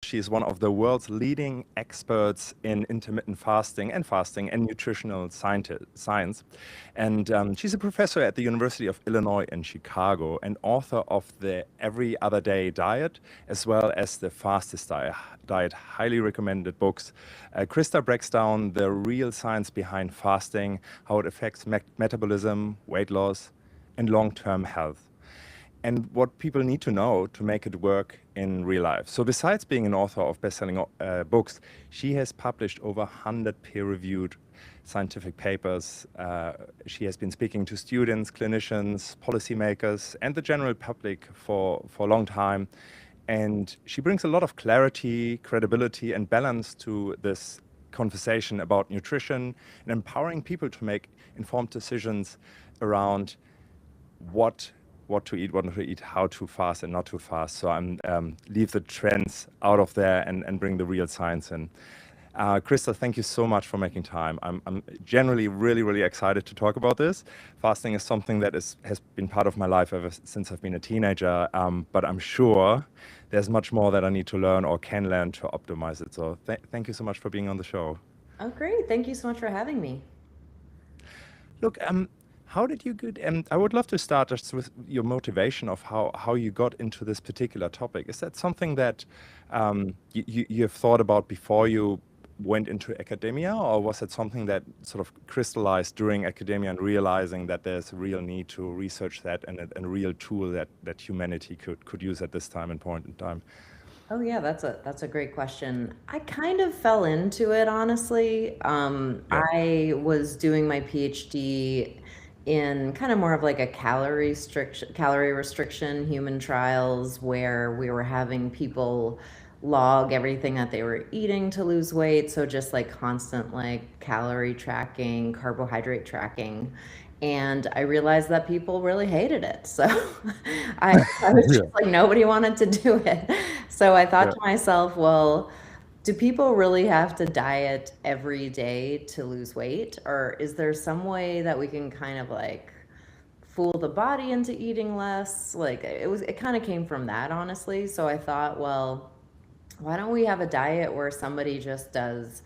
She is one of the world's leading experts in intermittent fasting and nutritional science. And she's a professor at the University of Illinois in Chicago and author of the Every Other Day Diet, as well as the Fastest Diet, highly recommended books. Krista breaks down the real science behind fasting, how it affects metabolism, weight loss, and long-term health, and what people need to know to make it work in real life. So besides being an author of best-selling books, she has published over 100 peer-reviewed scientific papers. She has been speaking to students, clinicians, policymakers, and the general public for a long time. And she brings a lot of clarity, credibility, and balance to this conversation about nutrition and empowering people to make informed decisions around what to eat, what not to eat, how to fast and not to fast. So I'm leave the trends out of there and bring the real science in. Krista, thank you so much for making time. I'm generally really excited to talk about this. Fasting is something that has been part of my life ever since I've been a teenager, but I'm sure there's much more that I need to learn or can learn to optimize it. So thank you so much for being on the show. Oh, great. Thank you so much for having me. Look, how did you get, and I would love to start just with your motivation of how you got into this particular topic. Is that something that you've thought about before you went into academia, or was it something that sort of crystallized during academia and realizing that there's a real need to research that and a real tool that humanity could use at this time and point in time? Oh yeah, that's a great question. I kind of fell into it, honestly. Yeah. I was doing my PhD in kind of more of like a calorie restriction human trials, where we were having people log everything that they were eating to lose weight. So just like constant like calorie tracking, carbohydrate tracking. And I realized that people really hated it. So I was Yeah. just like, nobody wanted to do it. So I thought Yeah. to myself, well, do people really have to diet every day to lose weight? Or is there some way that we can kind of like fool the body into eating less? Like it kind of came from that, honestly. So I thought, well, why don't we have a diet where somebody just does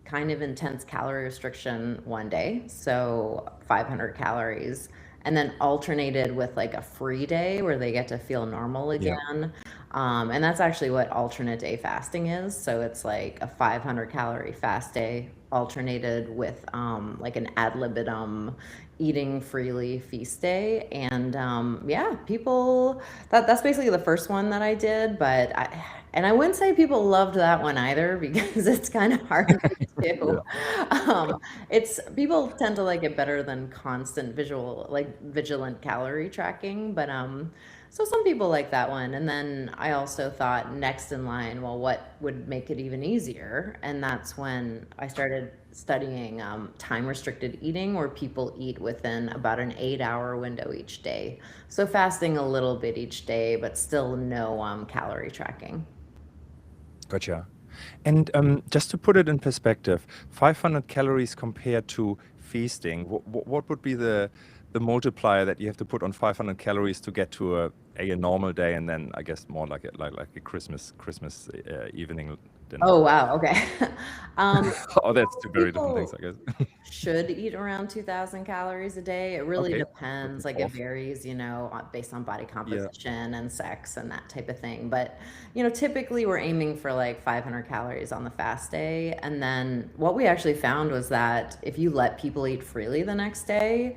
kind of intense calorie restriction one day, so 500 calories, and then alternated with like a free day where they get to feel normal Yeah. again. And that's actually what alternate day fasting is. So it's like a 500 calorie fast day alternated with like an ad libitum eating freely feast day. And yeah, people, that's basically the first one that I did. And I wouldn't say people loved that one either, because it's kind of hard to Yeah. do. It's people tend to like it better than constant vigilant calorie tracking. But so some people like that one. And then I also thought next in line, well, what would make it even easier? And that's when I started studying time restricted eating, where people eat within about an 8-hour window each day. So fasting a little bit each day, but still no calorie tracking. Gotcha. And just to put it in perspective, 500 calories compared to feasting, what would be the multiplier that you have to put on 500 calories to get to a normal day, and then I guess more like a Christmas evening dinner? Oh wow, okay. Oh, that's two very different things, People I guess. should eat around 2,000 calories a day. It really Okay. depends. Looking Like it forth. varies, based on body Yeah. composition and sex and that type of thing. But, typically we're aiming for like 500 calories on the fast day. And then what we actually found was that if you let people eat freely the next day,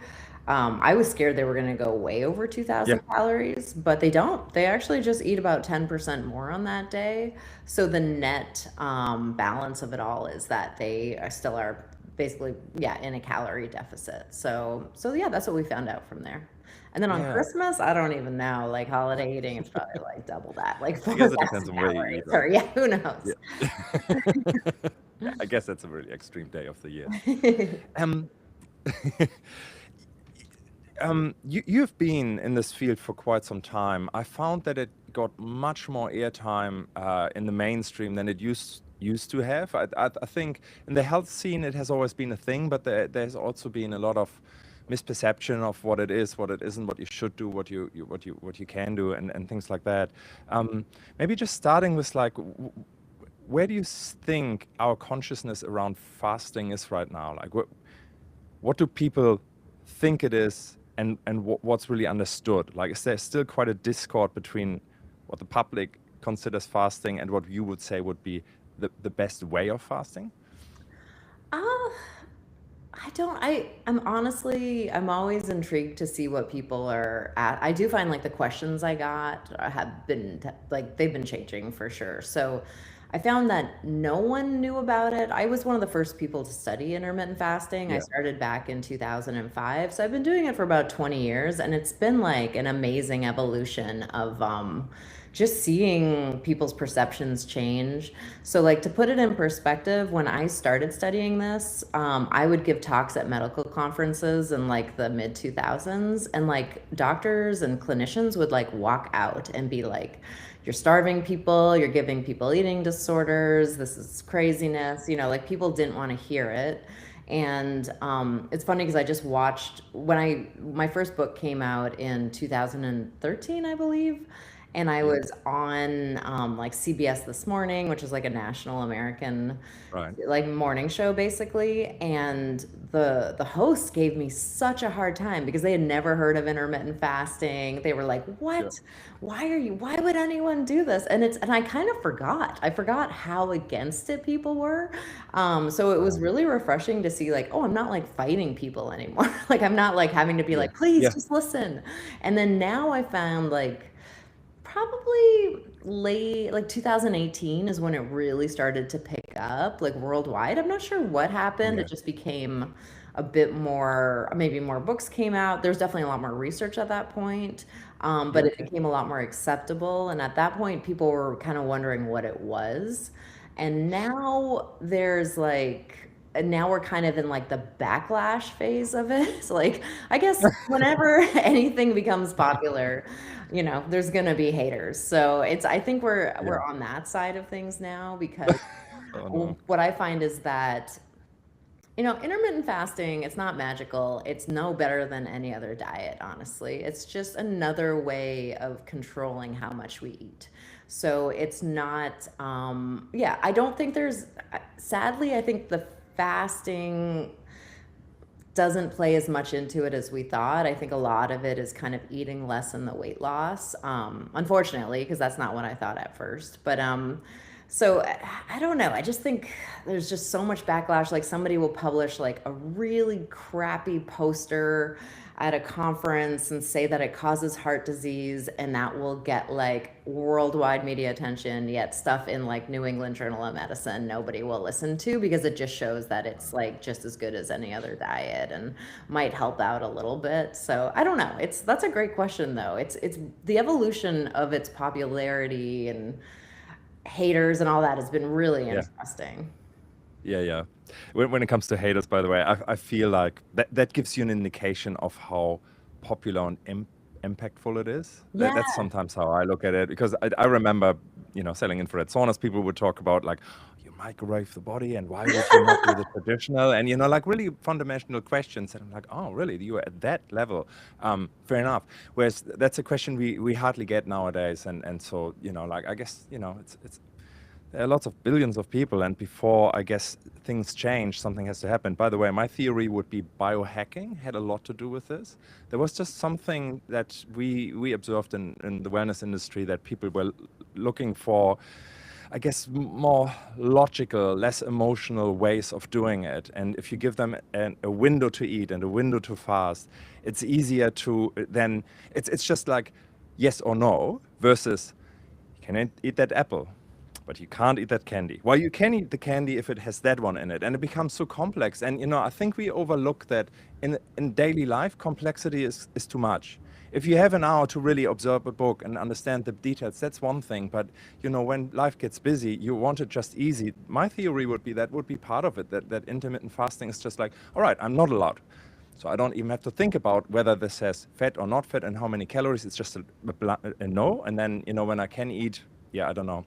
I was scared they were going to go way over Yeah. 2,000 calories, but they don't. They actually just eat about 10% more on that day. So the net balance of it all is that they still are basically, yeah, in a calorie deficit. So yeah, that's what we found out from there. And then on Yeah. Christmas, I don't even know, like holiday eating, it's probably like double that, like I guess it 4,000 depends on where you calories, eat, right? or yeah, who knows? Yeah. Yeah, I guess that's a really extreme day of the year. Um, you've been in this field for quite some time. I found that it got much more airtime in the mainstream than it used to have. I think in the health scene it has always been a thing, but there's also been a lot of misperception of what it is, what it isn't, what you should do, what you can do, and things like that. Maybe just starting with like, where do you think our consciousness around fasting is right now? Like, what do people think it is, and what's really understood? Like, is there still quite a discord between what the public considers fasting and what you would say would be the best way of fasting? Uh, I'm always intrigued to see what people are at. I do find like the questions I got have been like they've been changing for sure. So I found that no one knew about it. I was one of the first people to study intermittent fasting. I Yeah. started back in 2005. So I've been doing it for about 20 years, and it's been like an amazing evolution of just seeing people's perceptions change. So, like, to put it in perspective, when I started studying this, I would give talks at medical conferences in like the mid 2000s, and like doctors and clinicians would like walk out and be like, you're starving people, you're giving people eating disorders, this is craziness. Like, people didn't want to hear it. And it's funny because I just watched when my first book came out in 2013, I believe. And I Yeah. was on like CBS This Morning, which is like a national American Right. like morning show basically. And the host gave me such a hard time because they had never heard of intermittent fasting. They were like, Sure. "What? Why would anyone do this?" And I kind of forgot. I forgot how against it people were. So it was Um, really refreshing to see like, oh, I'm not like fighting people anymore. Like, I'm not like having to be yeah. like, please Yeah. just listen. And then now I found like probably late like 2018 is when it really started to pick up like worldwide. I'm not sure what happened. It Yeah. just became a bit more, maybe more books came out. There's definitely a lot more research at that point. Yeah. But it Okay. became a lot more acceptable. And at that point, people were kind of wondering what it was. And now there's like, and now we're kind of in like the backlash phase of it. So like, I guess whenever anything becomes popular, there's gonna be haters. So I think we're Yeah. on that side of things now because Oh no. what I find is that intermittent fasting, it's not magical. It's no better than any other diet, honestly. It's just another way of controlling how much we eat. So it's not, yeah, I don't think sadly, I think the fasting doesn't play as much into it as we thought. I think a lot of it is kind of eating less and the weight loss, unfortunately, because that's not what I thought at first. But so I don't know. I just think there's just so much backlash. Like, somebody will publish like a really crappy poster at a conference and say that it causes heart disease, and that will get like worldwide media attention, yet stuff in like New England Journal of Medicine nobody will listen to because it just shows that it's like just as good as any other diet and might help out a little bit. So I don't know. That's a great question though. It's the evolution of its popularity and haters and all that has been really Yeah. interesting. Yeah. Yeah. When it comes to haters, by the way, I feel like that gives you an indication of how popular and impactful it is. Yeah. That's sometimes how I look at it, because I remember, selling infrared saunas, people would talk about like, you microwave the body, and why would you not do the traditional? And, like really fundamental questions. And I'm like, oh, really? You are at that level? Fair enough. Whereas that's a question we hardly get nowadays. And so, like, I guess, it's there are lots of billions of people, and before, I guess, things change, something has to happen. By the way, my theory would be biohacking had a lot to do with this. There was just something that we observed in the wellness industry, that people were looking for, I guess, more logical, less emotional ways of doing it. And if you give them a window to eat and a window to fast, it's easier to then, it's just like yes or no versus, you can eat that apple, but you can't eat that candy. Well, you can eat the candy if it has that one in it, and it becomes so complex. And I think we overlook that in daily life, complexity is too much. If you have an hour to really observe a book and understand the details, that's one thing. But when life gets busy, you want it just easy. My theory would be that would be part of it. That intermittent fasting is just like, all right, I'm not allowed. So I don't even have to think about whether this has fat or not fat and how many calories. It's just a no. And then when I can eat, yeah, I don't know.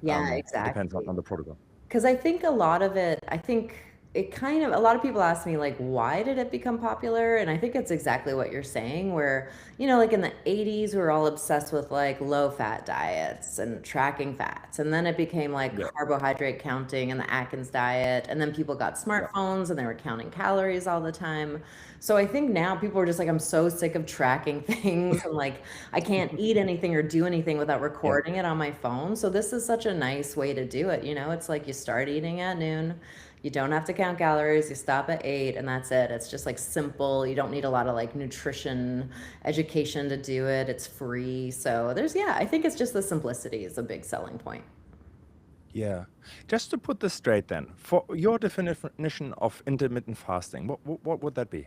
Yeah, It depends exactly. on the protocol. Because I think a lot of it, I think it kind of, a lot of people ask me like, why did it become popular? And I think it's exactly what you're saying, where, like in the 80s we were all obsessed with like low fat diets and tracking fats, and then it became like Yeah. carbohydrate counting and the Atkins diet, and then people got Yeah. smartphones and they were counting calories all the time. So I think now people are just like, I'm so sick of tracking things, and like I can't eat anything or do anything without Yeah. recording it on my phone. So this is such a nice way to do it. It's like you start eating at noon, you don't have to count calories, you stop at 8, and that's it. It's just like simple. You don't need a lot of like nutrition education to do it. It's free. So I think it's just the simplicity is a big selling point. Yeah. Just to put this straight then, for your definition of intermittent fasting, what would that be?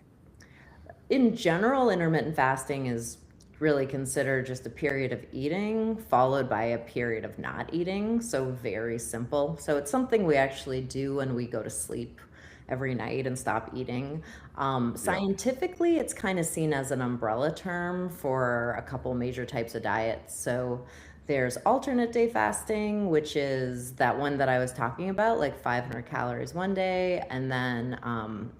In general, intermittent fasting is really considered just a period of eating followed by a period of not eating. So very simple. So it's something we actually do when we go to sleep every night and stop eating. Yeah. Scientifically, it's kind of seen as an umbrella term for a couple major types of diets. So there's alternate day fasting, which is that one that I was talking about, like 500 calories one day, and then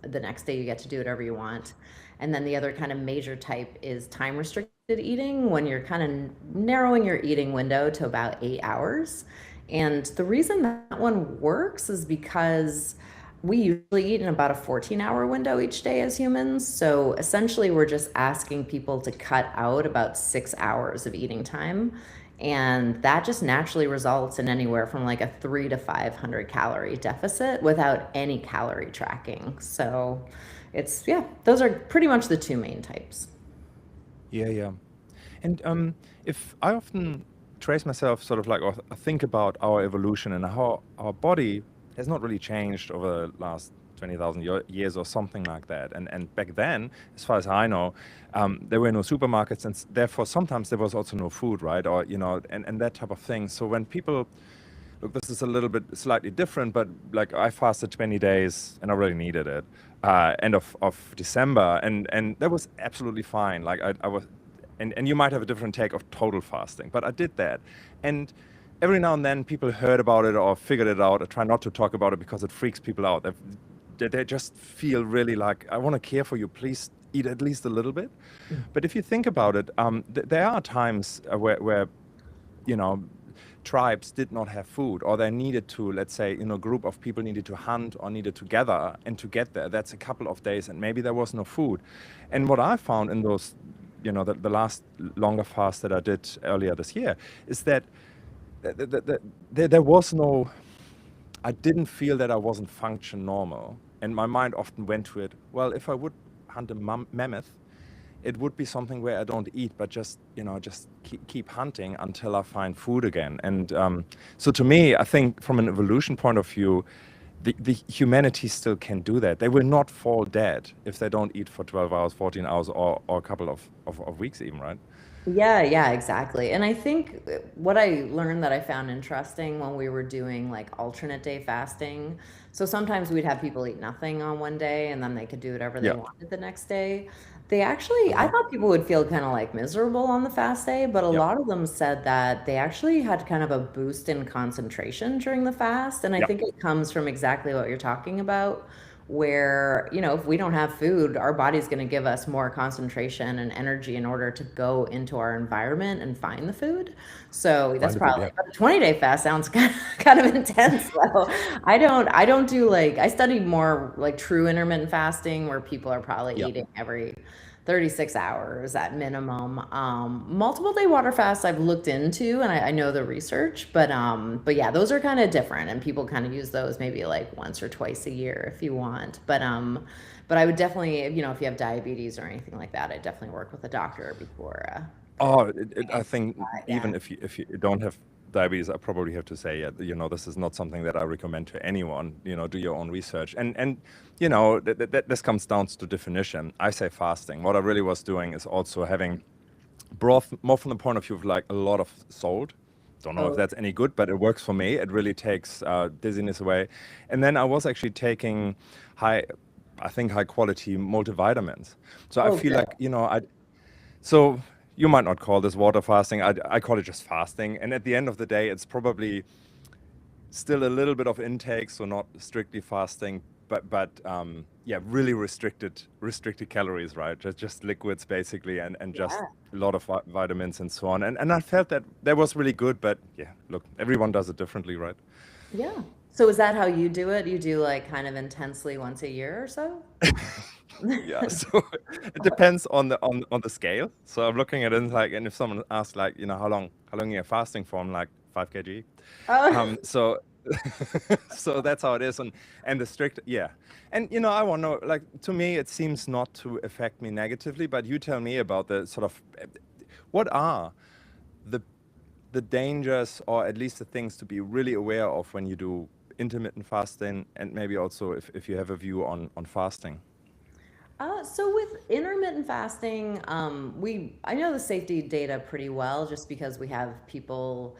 the next day you get to do whatever you want. And then the other kind of major type is time restricted eating, when you're kind of narrowing your eating window to about 8 hours. And the reason that one works is because we usually eat in about a 14-hour window each day as humans. So essentially, we're just asking people to cut out about 6 hours of eating time. And that just naturally results in anywhere from like a 300 to 500 calorie deficit without any calorie tracking. So those are pretty much the two main types. Yeah, yeah. And if I often trace myself sort of like, or think about our evolution and how our body has not really changed over the last 20,000 years or something like that. And back then, as far as I know, there were no supermarkets, and therefore sometimes there was also no food, right? Or, and that type of thing. So when people, look, this is a little bit slightly different, but like I fasted 20 days and I really needed it, end of December. And that was absolutely fine. Like I was, and you might have a different take of total fasting, but I did that. And every now and then people heard about it or figured it out. I try not to talk about it because it freaks people out. They just feel really like, I want to care for you, please eat at least a little bit. But if you think about it, there are times where tribes did not have food, or they needed to, let's say, a group of people needed to hunt or needed to gather, and to get there, that's a couple of days, and maybe there was no food. And what I found in those, the last longer fast that I did earlier this year, is that there was no, I didn't feel that I wasn't function normal. And my mind often went to it, well, if I would hunt a mammoth, it would be something where I don't eat, but just keep hunting until I find food again. And so to me, I think from an evolution point of view, the humanity still can do that. They will not fall dead if they don't eat for 12 hours, 14 hours, or a couple of weeks even, right? Yeah, exactly. And I think what I learned that I found interesting when we were doing like alternate day fasting, so sometimes we'd have people eat nothing on one day and then they could do whatever they Yeah. wanted the next day. I Uh-huh. thought people would feel kind of like miserable on the fast day, but a Yeah. lot of them said that they actually had kind of a boost in concentration during the fast. And I Yeah. think it comes from exactly what you're talking about, where, if we don't have food, our body's going to give us more concentration and energy in order to go into our environment and find the food. So that's Find the food. probably, Yeah. but a 20-day fast sounds kind of intense though. I don't do like, I study more like true intermittent fasting, where people are probably Yeah. eating every 36 hours at minimum. Multiple day water fasts I've looked into, and I know the research, but yeah, those are kind of different, and people kind of use those maybe like once or twice a year if you want. But I would definitely, if you have diabetes or anything like that, I definitely work with a doctor before. Oh, I think Yeah. even if you don't have diabetes, I probably have to say, yeah, this is not something that I recommend to anyone. Do your own research, and this comes down to definition. I say fasting. What I really was doing is also having broth, more from the point of view of like a lot of salt. Don't know if Oh, that's any good, but it works for me. It really takes dizziness away. And then I was actually taking I think high quality multivitamins. So I oh, feel good. like, so you might not call this water fasting. I call it just fasting. And at the end of the day, it's probably still a little bit of intake, so not strictly fasting, yeah, really restricted calories, right? Just liquids basically, and just Yeah. a lot of vitamins and so on. And I felt that was really good, but yeah, look, everyone does it differently, right? Yeah. So is that how you do it? You do like kind of intensely once a year or so? Yeah, so it depends on the scale. So I'm looking at it and like, and if someone asks like, how long you're fasting for, I'm like 5 kg. Oh, So so that's how it is, and the strict, yeah. And I want to know, like, to me it seems not to affect me negatively, but you tell me about the sort of what are the the dangers, or at least the things to be really aware of when you do intermittent fasting, and maybe also if you have a view on fasting. so with intermittent fasting, I know the safety data pretty well just because we have people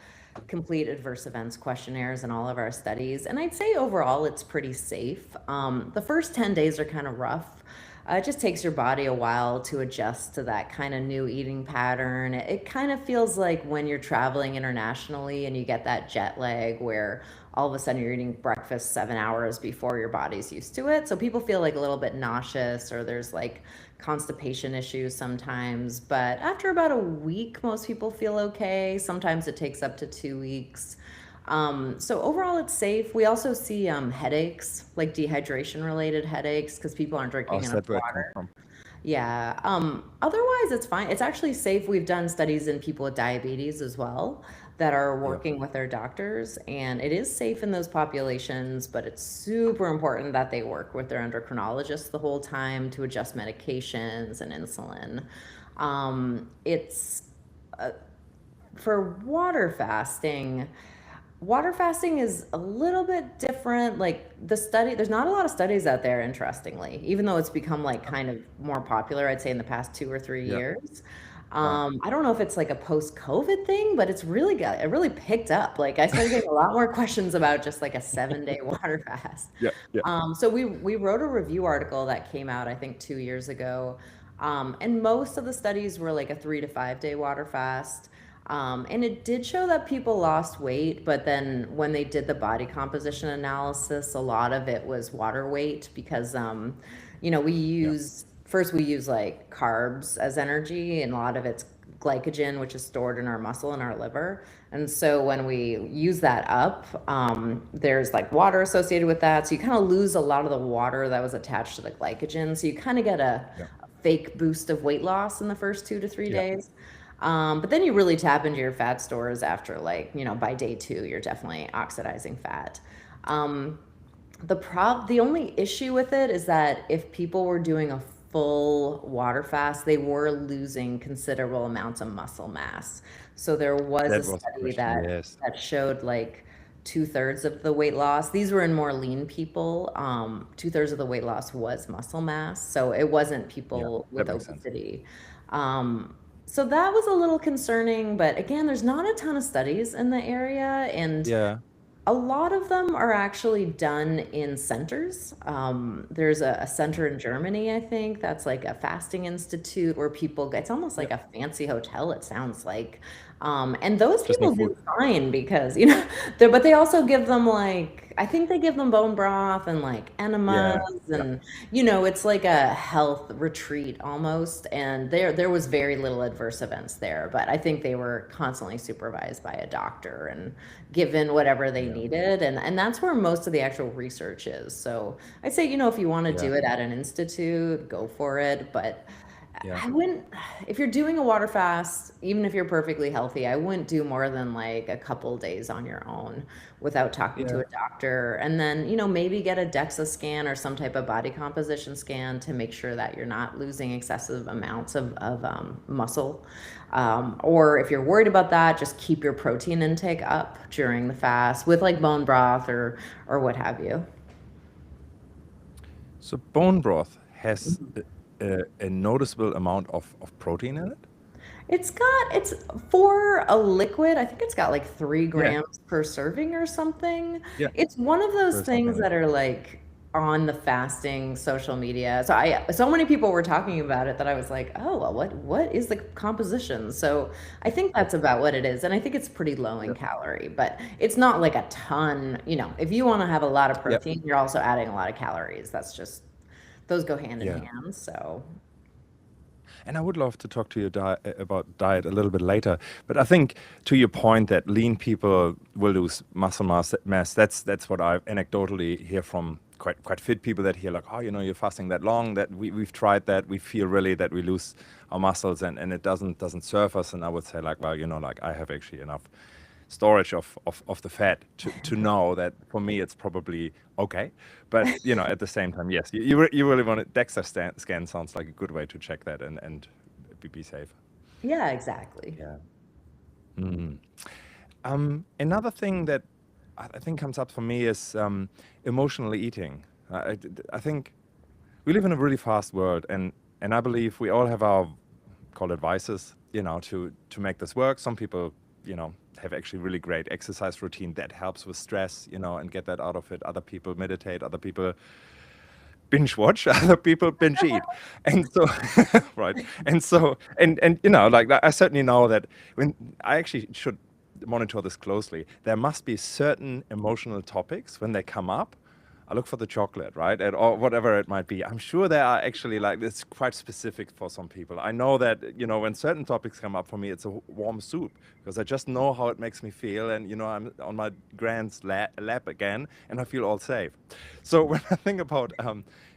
complete adverse events questionnaires in all of our studies, and I'd say overall it's pretty safe. The first 10 days are kind of rough. It just takes your body a while to adjust to that kind of new eating pattern. It kind of feels like when you're traveling internationally and you get that jet lag where all of a sudden you're eating breakfast 7 hours before your body's used to it. So people feel like a little bit nauseous, or there's like constipation issues sometimes. But after about a week, most people feel okay. Sometimes it takes up to 2 weeks. So overall, it's safe. We also see headaches, like dehydration related headaches, because people aren't Oh, drinking is enough that where it comes water. from? Yeah. Otherwise, it's fine. It's actually safe. We've done studies in people with diabetes as well that are Yeah. working with their doctors, and it is safe in those populations, but it's super important that they work with their endocrinologist the whole time to adjust medications and insulin. It's for water fasting is a little bit different. Like there's not a lot of studies out there, interestingly, even though it's become like kind of more popular, I'd say in the past 2 or 3 Yeah. years. Right. I don't know if it's like a post-COVID thing, but it really picked up. Like I started getting a lot more questions about just like a 7-day water fast. Yeah. Yeah. So we wrote a review article that came out, I think, 2 years ago. And most of the studies were like a 3 to 5 day water fast. And it did show that people lost weight, but then when they did the body composition analysis, a lot of it was water weight because, Yeah. we use like carbs as energy, and a lot of it's glycogen, which is stored in our muscle and our liver. And so when we use that up, there's like water associated with that. So you kind of lose a lot of the water that was attached to the glycogen. So you kind of get Yeah. a fake boost of weight loss in the first 2 to 3 Yeah. days. But then you really tap into your fat stores after, like, by day 2, you're definitely oxidizing fat. Um, the only issue with it is that if people were doing a full water fast, they were losing considerable amounts of muscle mass. So there was a That was the study question. that Yes. showed like 2/3 of the weight loss. These were in more lean people. 2/3 of the weight loss was muscle mass, so it wasn't Yeah. people That with makes sense. obesity. So that was a little concerning, but again, there's not a ton of studies in the area, and Yeah. a lot of them are actually done in centers. There's a center in Germany, I think, that's like a fasting institute where it's almost Yeah. like a fancy hotel, it sounds like. And those Just no people food. do fine because, but they also give them like, I think they give them bone broth and like enemas, Yeah. Yeah. and, it's like a health retreat almost. And there was very little adverse events there, but I think they were constantly supervised by a doctor and given whatever they Yeah. needed. And that's where most of the actual research is. So I'd say, if you want to Yeah. do it at an institute, go for it. But Yeah. I wouldn't, if you're doing a water fast, even if you're perfectly healthy, I wouldn't do more than like a couple days on your own without talking to Yeah. a doctor. And then, maybe get a DEXA scan or some type of body composition scan to make sure that you're not losing excessive amounts of muscle. Or if you're worried about that, just keep your protein intake up during the fast with like bone broth or what have you. So bone broth has a noticeable amount of protein in it. It's for a liquid, I think it's got like three Yeah. grams per serving or something. Yeah. It's one of those There's something things like that are like on the fasting social media. So many people were talking about it that I was like, oh well, what is the composition? So I think Yep. that's about what it is, and I think it's pretty low in Yep. calorie, but it's not like a ton. If you want to have a lot of Yep. protein, you're also adding a lot of calories. That's just those go hand in Yeah. hand. So And I would love to talk to you about diet a little bit later. But I think to your point that lean people will lose muscle mass, that's what I anecdotally hear from quite fit people that hear like, oh, you're fasting that long, that we've tried that, we feel really that we lose our muscles and it doesn't serve us. And I would say like, well, like I have actually enough storage of the fat to know that for me it's probably okay. But at the same time, yes, you really want it. DEXA scan sounds like a good way to check that and be safe. yeah, exactly. Yeah. Mhm. Another thing that I think comes up for me is emotionally eating. I think we live in a really fast world, and I believe we all have our call it vices, to make this work. Some people, have actually really great exercise routine that helps with stress, and get that out of it. Other people meditate, other people binge watch, other people binge eat. And so, right. And so, and like I certainly know that when I actually should monitor this closely, there must be certain emotional topics when they come up. I look for the chocolate, right? Or whatever it might be. I'm sure there are actually like, it's quite specific for some people. I know that, when certain topics come up for me, it's a warm soup because I just know how it makes me feel. And, I'm on my grand's lap again and I feel all safe. So when I think about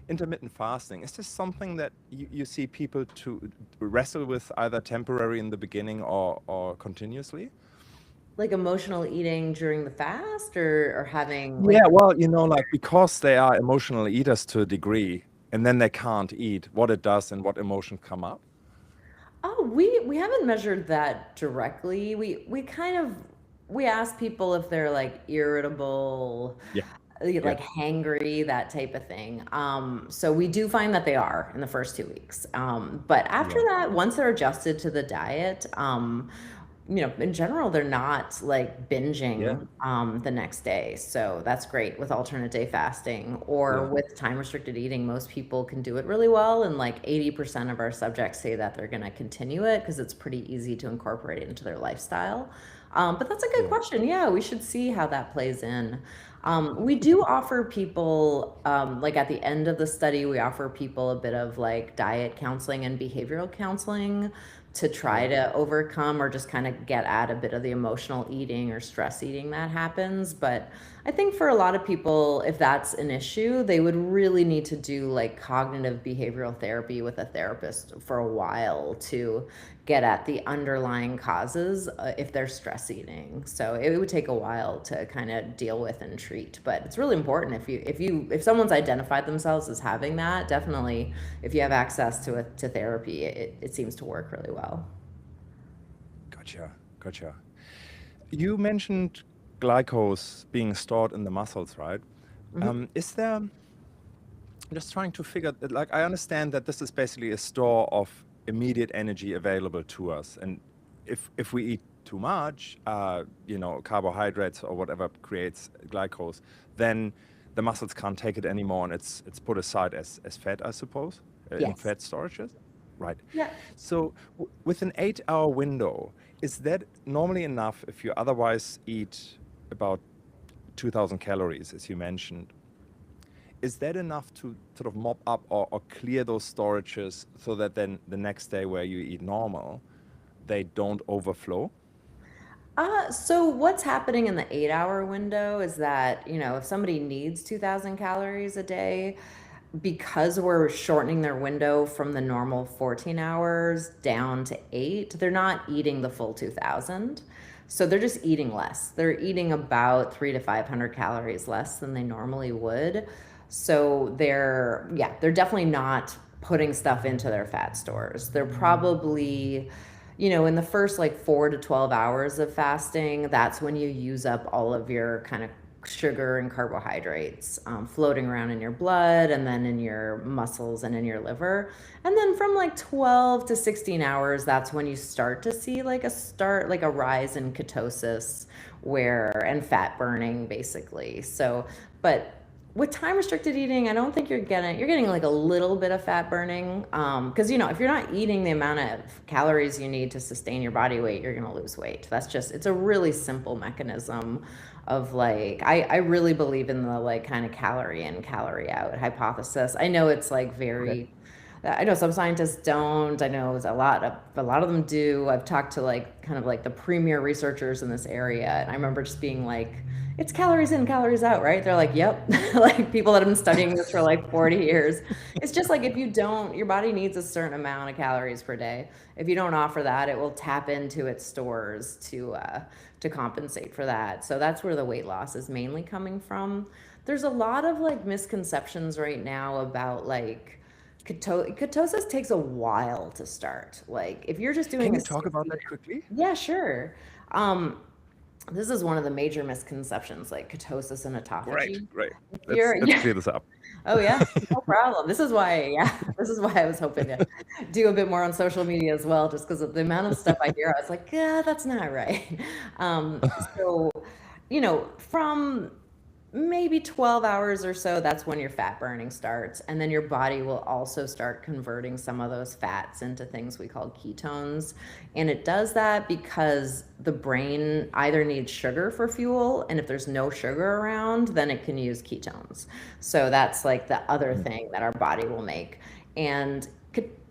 intermittent fasting, is this something that you see people to wrestle with either temporary in the beginning or continuously? Like emotional eating during the fast, or having like. Yeah, well, like because they are emotional eaters to a degree, and then they can't eat, what it does and what emotions come up. Oh, we haven't measured that directly. We kind of we ask people if they're like irritable, Yeah, yeah, like hangry, that type of thing. So we do find that they are in the first 2 weeks. But after yeah, that, once they're adjusted to the diet, in general, they're not like yeah, binging the next day. So that's great with alternate day fasting or yeah, with time restricted eating. Most people can do it really well. And like 80% of our subjects say that they're going to continue it because it's pretty easy to incorporate it into their lifestyle. But that's a good yeah, question. Yeah, we should see how that plays in. We do offer people, like at the end of the study, we offer people a bit of like diet counseling and behavioral counseling to try yeah, to overcome or just kind of get at a bit of the emotional eating or stress eating that happens. But I think for a lot of people, if that's an issue, they would really need to do like cognitive behavioral therapy with a therapist for a while to get at the underlying causes if they're stress eating. So it would take a while to kind of deal with and treat. But it's really important if someone's identified themselves as having that, definitely if you have access to therapy, it seems to work really well. gotcha. You mentioned glycose being stored in the muscles, right? Mhm. Is there, I'm just trying to figure, like, I understand that this is basically a store of immediate energy available to us. And if we eat too much, carbohydrates or whatever creates glycose, then the muscles can't take it anymore, and it's put aside as fat, I suppose, in Yes. fat storages. Right. Yeah. So with an 8-hour window, is that normally enough if you otherwise eat about 2,000 calories, as you mentioned? Is that enough to sort of mop up or clear those storages so that then the next day where you eat normal, they don't overflow? So what's happening in the 8 hour window is that, if somebody needs 2,000 calories a day, because we're shortening their window from the normal 14 hours down to 8, they're not eating the full 2,000. So they're just eating less. They're eating about 300 to 500 calories less than they normally would. So they're definitely not putting stuff into their fat stores. They're probably, in the first like 4 to 12 hours of fasting, that's when you use up all of your kind of sugar and carbohydrates floating around in your blood and then in your muscles and in your liver. And then from like 12 to 16 hours, that's when you start to see like a rise in ketosis and fat burning basically. So, but with time restricted eating, I don't think you're getting like a little bit of fat burning. Because if you're not eating the amount of calories you need to sustain your body weight, you're gonna lose weight. That's just it's a really simple mechanism of like I really believe in the like kind of calorie in, calorie out hypothesis. I know it's like Okay. very I know some scientists don't. I know a lot of them do. I've talked to like kind of like the premier researchers in this area, and I remember just being like, "It's calories in, calories out, right?" They're like, "Yep." Like people that have been studying this for like 40 years. It's just like if you don't, your body needs a certain amount of calories per day. If you don't offer that, it will tap into its stores to compensate for that. So that's where the weight loss is mainly coming from. There's a lot of like misconceptions right now about like ketosis takes a while to start. Like if you're just Can doing a you talk about 60, that quickly? yeah, sure. Um, this is one of the major misconceptions, like ketosis and Great, autophagy. great. If Let's you're, let's yeah, clear this up. oh yeah, no problem. This is why, yeah, this is why I was hoping to do a bit more on social media as well, just because of the amount of stuff I hear. I was like, yeah, that's not right. So, from maybe 12 hours or so, that's when your fat burning starts. And then your body will also start converting some of those fats into things we call ketones. And it does that because the brain either needs sugar for fuel, and if there's no sugar around, then it can use ketones. So that's like the other thing that our body will make. And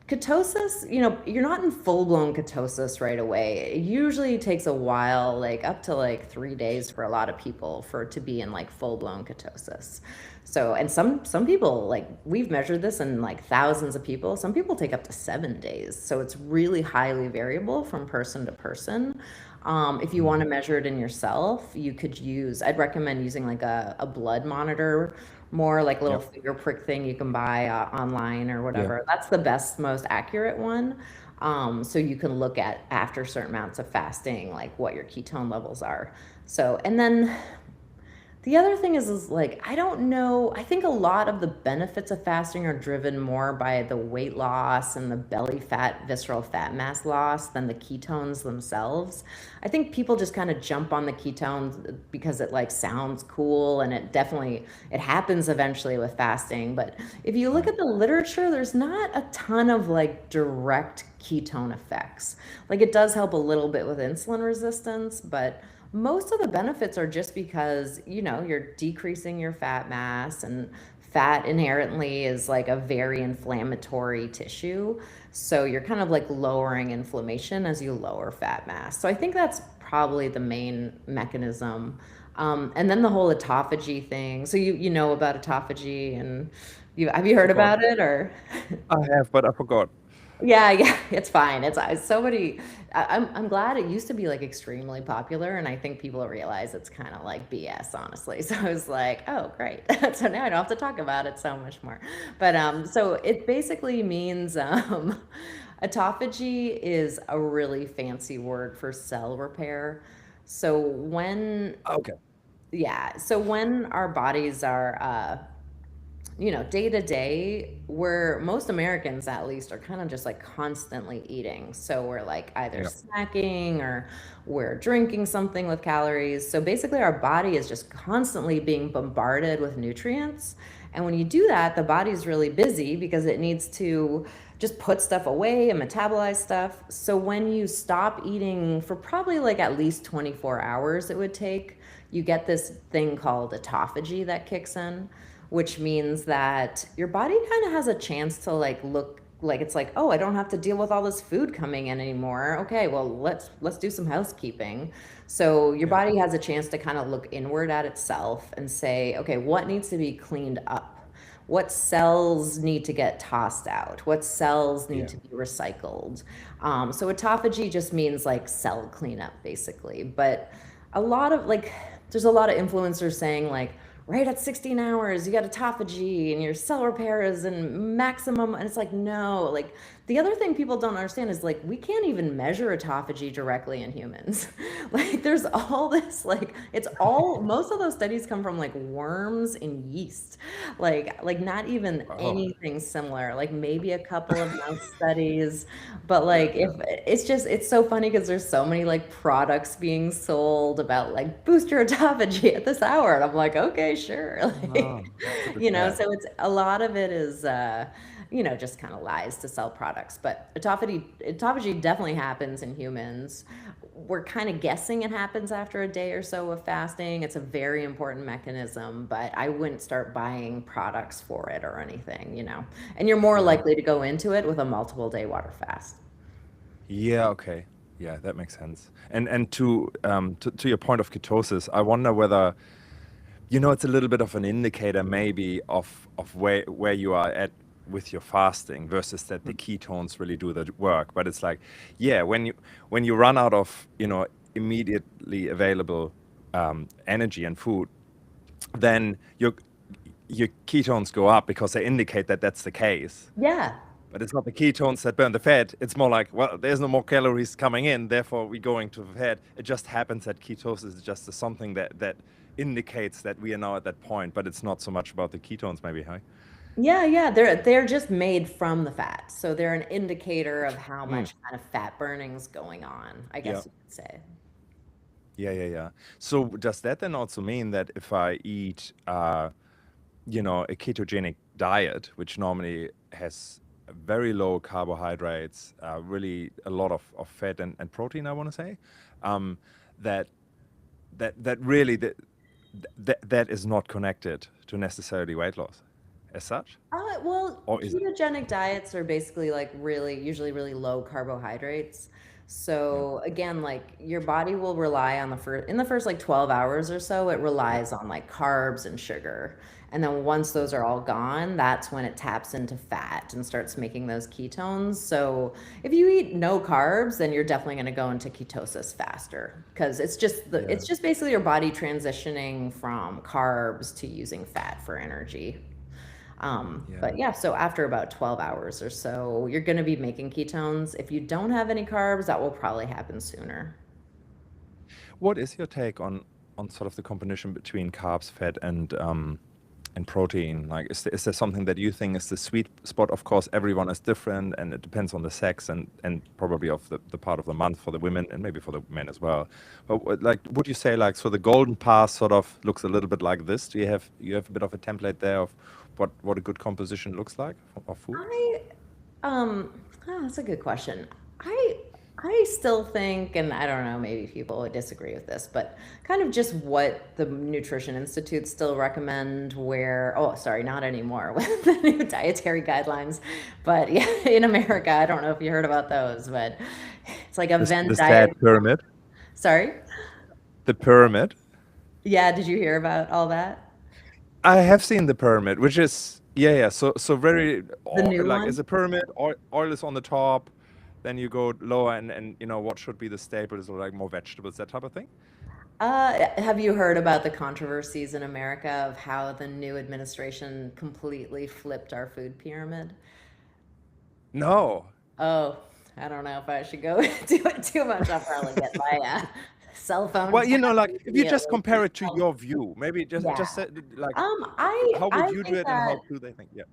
ketosis, you're not in full blown ketosis right away. It usually takes a while, like up to like 3 days for a lot of people for it to be in like full blown ketosis. So, and some people, like we've measured this in like thousands of people. Some people take up to 7 days. So it's really highly variable from person to person. If you want to measure it in yourself, I'd recommend using like a blood monitor, more like a little Yep. finger prick thing you can buy online or Yeah. whatever. That's the best, most accurate one. So you can look at after certain amounts of fasting, like what your ketone levels are. So, and then the other thing is like, I don't know. I think a lot of the benefits of fasting are driven more by the weight loss and the belly fat, visceral fat mass loss than the ketones themselves. I think people just kind of jump on the ketones because it like sounds cool, and it happens eventually with fasting. But if you look Mm. at the literature, there's not a ton of like direct ketone effects. Like it does help a little bit with insulin resistance, but most of the benefits are just because you're decreasing your fat mass, and fat inherently is like a very inflammatory tissue, so you're kind of like lowering inflammation as you lower fat mass. So I think that's probably the main mechanism. And then the whole autophagy thing, so you know about autophagy, and have you heard Forgot. about it or I have, but I forgot. yeah, yeah, it's fine. It's so many. I'm glad it used to be like extremely popular, and I think people realize it's kind of like BS, honestly. So I was like, oh, great. So now I don't have to talk about it so much more. But so it basically means autophagy is a really fancy word for cell repair. So when Okay. yeah, so when our bodies are day to day, where most Americans at least are kind of just like constantly eating. So we're like either Yeah. snacking or we're drinking something with calories. So basically, our body is just constantly being bombarded with nutrients. And when you do that, the body's really busy because it needs to just put stuff away and metabolize stuff. So when you stop eating for probably like at least 24 hours, it would take, you get this thing called autophagy that kicks in, which means that your body kind of has a chance to like look like it's like, oh, I don't have to deal with all this food coming in anymore. Okay, well, let's do some housekeeping. So your Yeah. body has a chance to kind of look inward at itself and say, okay, what needs to be cleaned up? What cells need to get tossed out? What cells need Yeah. to be recycled? So autophagy just means like cell cleanup, basically. But a lot of like, there's a lot of influencers saying like, right at 16 hours, you got autophagy and your cell repair is in maximum. And it's like, no, like The other thing people don't understand is like we can't even measure autophagy directly in humans. Like there's all this like it's all most of those studies come from like worms and yeast. Like not even Oh, anything similar. Like maybe a couple of mouse studies, but yeah, like if yeah. it's so funny because there's so many like products being sold about like boost your autophagy at this hour and I'm like, okay, sure. Oh, Like that's a bit sad. so it's a lot of it is just kind of lies to sell products. But autophagy definitely happens in humans. We're kind of guessing it happens after a day or so of fasting. It's a very important mechanism, but I wouldn't start buying products for it or anything. And you're more Yeah. likely to go into it with a multiple day water fast. Yeah, okay. Yeah, that makes sense. And to your point of ketosis, I wonder whether, it's a little bit of an indicator maybe of where you are at with your fasting versus that the ketones really do the work. But it's like, yeah, when you run out of, immediately available energy and food, then your ketones go up because they indicate that that's the case. Yeah. But it's not the ketones that burn the fat. It's more like, well, there's no more calories coming in, therefore we're going to the fat. It just happens that ketosis is just something that indicates that we are now at that point, but it's not so much about the ketones, maybe, huh? Yeah, yeah, they're just made from the fat. So they're an indicator of how Mm, much kind of fat burning's going on, I yeah, guess you could say. yeah, yeah, yeah. So does that then also mean that if I eat, a ketogenic diet, which normally has very low carbohydrates, really a lot of fat and protein, I want to say, um, that that really that is not connected to necessarily weight loss as such, Well, or is it? ketogenic diets are basically like usually really low carbohydrates. Yeah, So again, like your body will rely on in the first like 12 hours or so, it yeah, relies on like carbs and sugar. And then once those are all gone, that's when it taps into fat and starts making those ketones. So if you eat no carbs, then you're definitely going to go into ketosis faster because yeah, it's just basically your body transitioning from carbs to using fat for energy. But yeah. yeah, so after about 12 hours or so, you're going to be making ketones. If you don't have any carbs, that will probably happen sooner. What is your take on sort of the combination between carbs, fat, and protein? Like, is there something that you think is the sweet spot? Of course, everyone is different, and it depends on the sex and probably of the part of the month for the women and maybe for the men as well. But like, would you say like so the golden path sort of looks a little bit like this? Do you have a bit of a template there of what a good composition looks like of food? I that's a good question. I I still think, and I don't know, maybe people would disagree with this, but kind of just what the Nutrition Institute still recommend where, oh, sorry, not anymore with the new dietary guidelines. But yeah, in America, I don't know if you heard about those, but it's like a The Venn sad diagram. pyramid, Sorry. the pyramid. Yeah, did you hear about all that? I have seen the pyramid, which is yeah, yeah. So very The new like one? is a pyramid. Oil is on the top, then you go lower, and what should be the staple is like more vegetables, that type of thing. Have you heard about the controversies in America of how the new administration completely flipped our food pyramid? No. Oh, I don't know if I should go do it too much. I'll probably get my cell phone Well, tapped like if you just immediately. compare it to your view, maybe just Yeah. say, like I how would I you do think it and that how do they think? Yeah.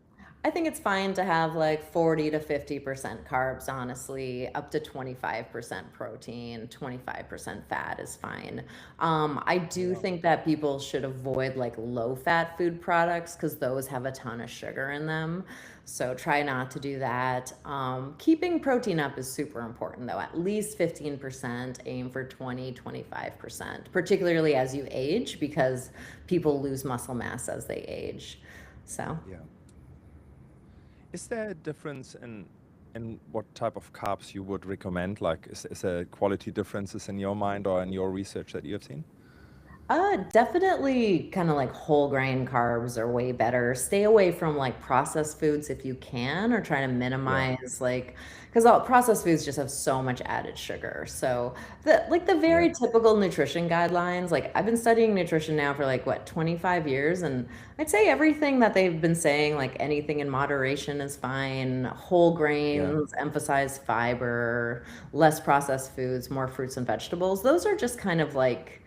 I think it's fine to have like 40 to 50% carbs, honestly, up to 25% protein, 25% fat is fine. I do Yeah. think that people should avoid like low fat food products because those have a ton of sugar in them. So try not to do that. Keeping protein up is super important though, at least 15%, aim for 20, 25%, particularly as you age because people lose muscle mass as they age. So. Yeah. Is there a difference in what type of carbs you would recommend? Like, is there quality differences in your mind or in your research that you have seen? Definitely kind of like whole grain carbs are way better. Stay away from like processed foods if you can, or try to Yeah, minimize like, because all processed foods just have so much added sugar. So the yeah, very typical nutrition guidelines, like I've been studying nutrition now for like what, 25 years, and I'd say everything that they've been saying, like anything in moderation is fine. Whole yeah. grains, emphasize fiber, less processed foods, more fruits and vegetables. Those are just kind of like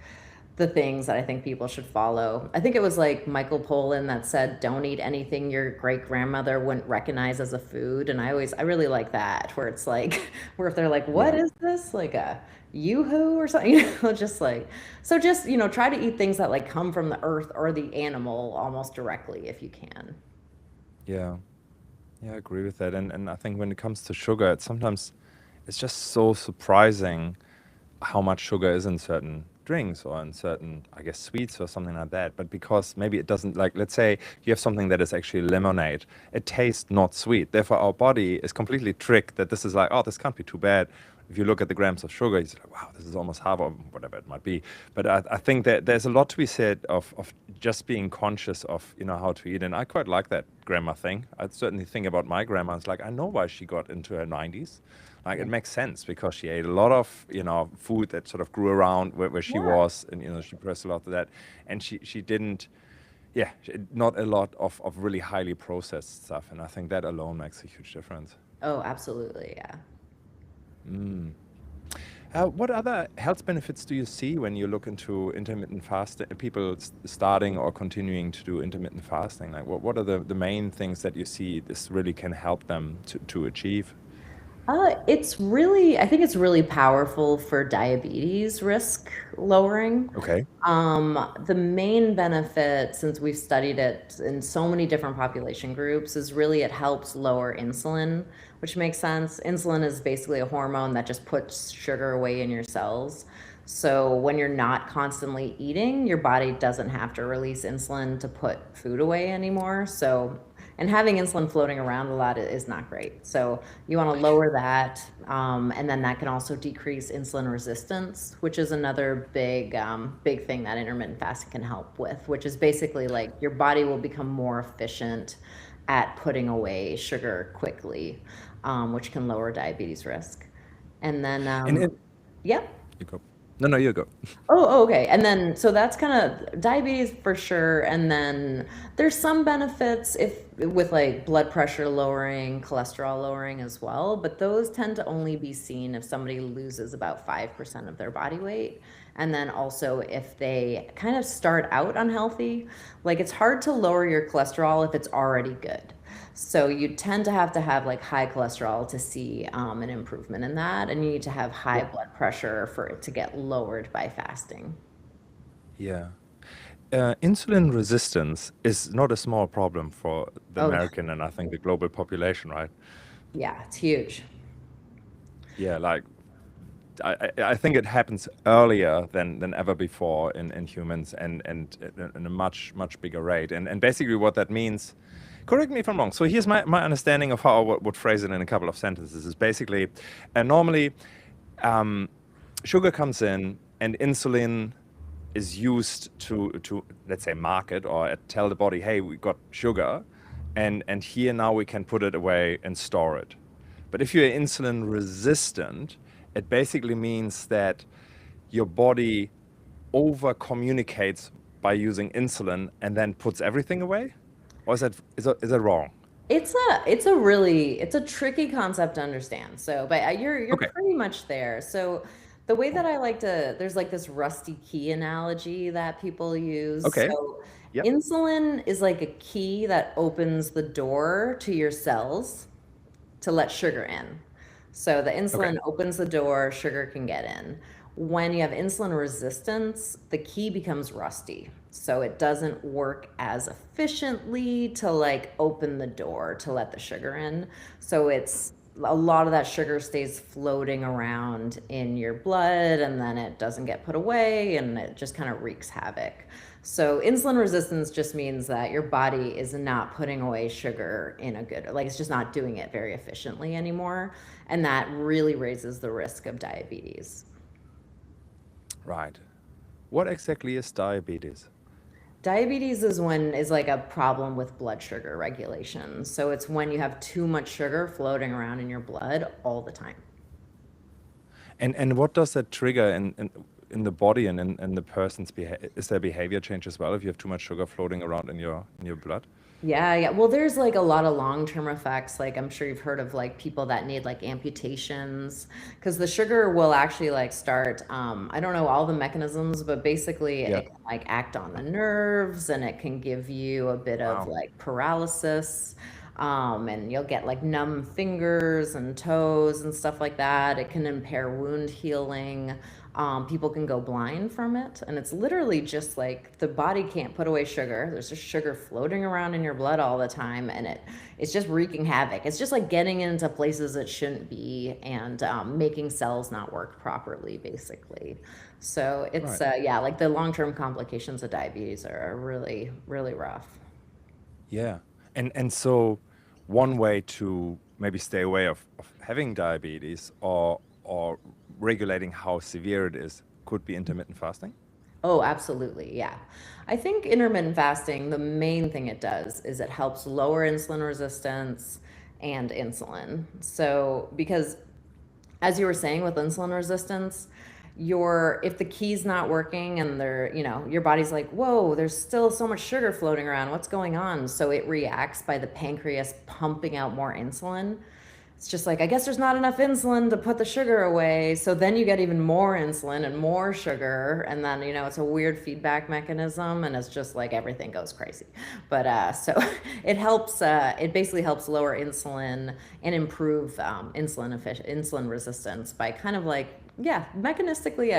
the things that I think people should follow. I think it was like Michael Pollan that said, "Don't eat anything your great grandmother wouldn't recognize as a food." And I really like that, where it's like, where if they're like, "What Yeah. is this? Like a yoo-hoo or something?" You know, just like, so just, try to eat things that like come from the earth or the animal almost directly if you can. Yeah. Yeah, I agree with that. And I think when it comes to sugar, it's just so surprising how much sugar is in certain drinks or in certain, I guess, sweets or something like that. But because maybe it doesn't, like, let's say you have something that is actually lemonade, it tastes not sweet. Therefore, our body is completely tricked that this is like, oh, this can't be too bad. If you look at the grams of sugar, it's like, wow, this is almost half or whatever it might be. But I think that there's a lot to be said of just being conscious of, how to eat. And I quite like that grandma thing. I certainly think about my grandma. It's like, I know why she got into her 90s. Like Yeah. it makes sense because she ate a lot of, food that sort of grew around where she Yeah. was, and she pressed a lot of that, and she didn't, yeah, not a lot of really highly processed stuff, and I think that alone makes a huge difference. Oh, absolutely. Yeah. Mm. What other health benefits do you see when you look into intermittent fasting, people starting or continuing to do intermittent fasting? Like what are the main things that you see this really can help them to achieve? I think it's really powerful for diabetes risk lowering. Okay. The main benefit, since we've studied it in so many different population groups, is really it helps lower insulin, which makes sense. Insulin is basically a hormone that just puts sugar away in your cells. So when you're not constantly eating, your body doesn't have to release insulin to put food away anymore. And having insulin floating around a lot is not great. So you want to lower that, and then that can also decrease insulin resistance, which is another big thing that intermittent fasting can help with, which is basically like your body will become more efficient at putting away sugar quickly, which can lower diabetes risk. And then, And it, yep. you go. No, you go. Okay. And then, so that's kind of diabetes for sure. And then there's some benefits if with like blood pressure lowering, cholesterol lowering as well. But those tend to only be seen if somebody loses about 5% of their body weight. And then also if they kind of start out unhealthy, like it's hard to lower your cholesterol if it's already good. So you tend to have like high cholesterol to see an improvement in that, and you need to have high Yeah. blood pressure for it to get lowered by fasting. Yeah. Insulin resistance is not a small problem for the Oh, American and I think the global population, right? yeah, it's huge. Yeah, like I think it happens earlier than ever before in humans and in a much bigger rate. And basically what that means, correct me if I'm wrong. So here's my understanding of how I would phrase it in a couple of sentences is basically, normally um, sugar comes in and insulin is used to let's say market or tell the body, hey, we got sugar, and here now we can put it away and store it. But if you're insulin resistant, it basically means that your body over communicates by using insulin and then puts everything away, or is that wrong? It's a tricky concept to understand. So, but you're Okay. pretty much there. So, the way that I like to, there's like this rusty key analogy that people use. Okay. So, Yep. insulin is like a key that opens the door to your cells to let sugar in. So the Okay. insulin opens the door, sugar can get in. When you have insulin resistance, the key becomes rusty. So it doesn't work as efficiently to like open the door to let the sugar in. So it's a lot of that sugar stays floating around in your blood, and then it doesn't get put away, and it just kind of wreaks havoc. So insulin resistance just means that your body is not putting away sugar in a good, like it's just not doing it very efficiently anymore. And that really raises the risk of diabetes. Right. What exactly is diabetes? Diabetes is like a problem with blood sugar regulation. So it's when you have too much sugar floating around in your blood all the time. And what does that trigger in the body and in the person's behavior? Is there behavior change as well if you have too much sugar floating around in your blood? Yeah, yeah. Well, there's like a lot of long-term effects. Like I'm sure you've heard of like people that need like amputations because the sugar will actually like start I don't know all the mechanisms, but basically Yeah. it can like act on the nerves and it can give you a bit of Wow. like paralysis. And you'll get like numb fingers and toes and stuff like that. It can impair wound healing. People can go blind from it. And it's literally just like the body can't put away sugar. There's just sugar floating around in your blood all the time. And it's just wreaking havoc. It's just like getting into places it shouldn't be and making cells not work properly, basically. So it's, Right. yeah, like the long term complications of diabetes are really, really rough. Yeah. And so one way to maybe stay away of having diabetes or regulating how severe it is could be intermittent fasting. Oh, absolutely. Yeah. I think intermittent fasting, the main thing it does is it helps lower insulin resistance and insulin. So, because as you were saying with insulin resistance, your if the key's not working and your body's like, whoa, there's still so much sugar floating around. What's going on? So it reacts by the pancreas pumping out more insulin. It's just like, I guess there's not enough insulin to put the sugar away. So then you get even more insulin and more sugar. And then, it's a weird feedback mechanism and it's just like everything goes crazy. But so it basically helps lower insulin and improve insulin resistance by kind of like, yeah, mechanistically,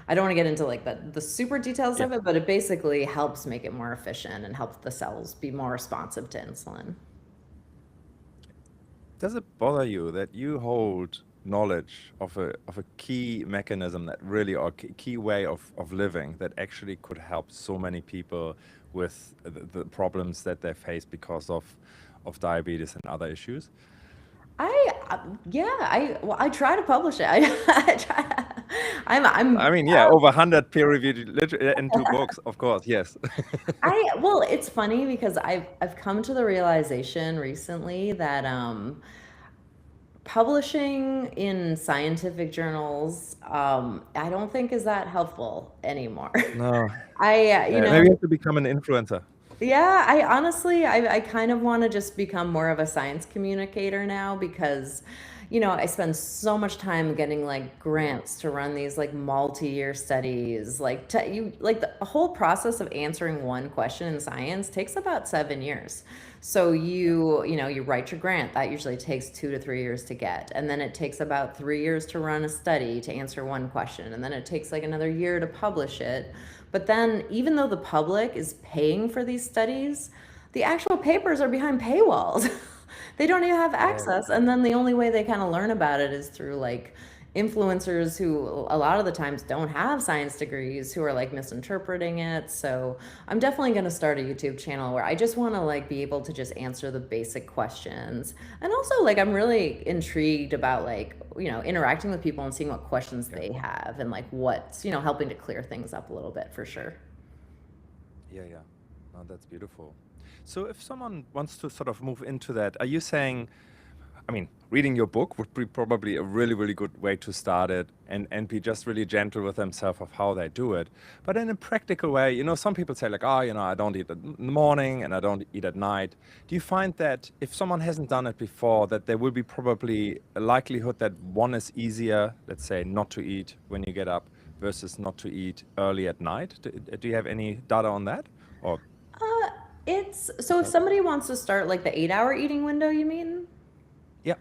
I don't want to get into like the super details Yeah. of it, but it basically helps make it more efficient and helps the cells be more responsive to insulin. Does it bother you that you hold knowledge of a key mechanism that really or key way of living that actually could help so many people with the problems that they face because of diabetes and other issues? Yeah, I try to publish it. I try. I I'm mean, yeah, over 100 peer-reviewed literature and 2 books, of course, yes. well, it's funny because I've come to the realization recently that publishing in scientific journals I don't think is that helpful anymore. No, I maybe you have to become an influencer. Yeah, I honestly, I kind of want to just become more of a science communicator now because, I spend so much time getting like grants to run these like multi-year studies. Like like the whole process of answering one question in science takes about 7 years. So you write your grant. That usually takes 2 to 3 years to get, and then it takes about 3 years to run a study to answer one question, and then it takes like another year to publish it. But then, even though the public is paying for these studies, the actual papers are behind paywalls. They don't even have Yeah. access. And then the only way they kind of learn about it is through like influencers who a lot of the times don't have science degrees who are like misinterpreting it. So I'm definitely going to start a YouTube channel where I just want to like be able to just answer the basic questions. And also like I'm really intrigued about like, interacting with people and seeing what questions Yeah. they have and like what's, helping to clear things up a little bit for sure. Yeah, yeah. No, that's beautiful. So if someone wants to sort of move into that, are you saying, I mean, reading your book would be probably a really, really good way to start it and be just really gentle with themselves of how they do it. But in a practical way, some people say like, I don't eat in the morning and I don't eat at night. Do you find that if someone hasn't done it before, that there will be probably a likelihood that one is easier, let's say, not to eat when you get up versus not to eat early at night? Do you have any data on that? Or Uh, it's so if somebody wants to start like the 8 hour eating window, you mean? yeah,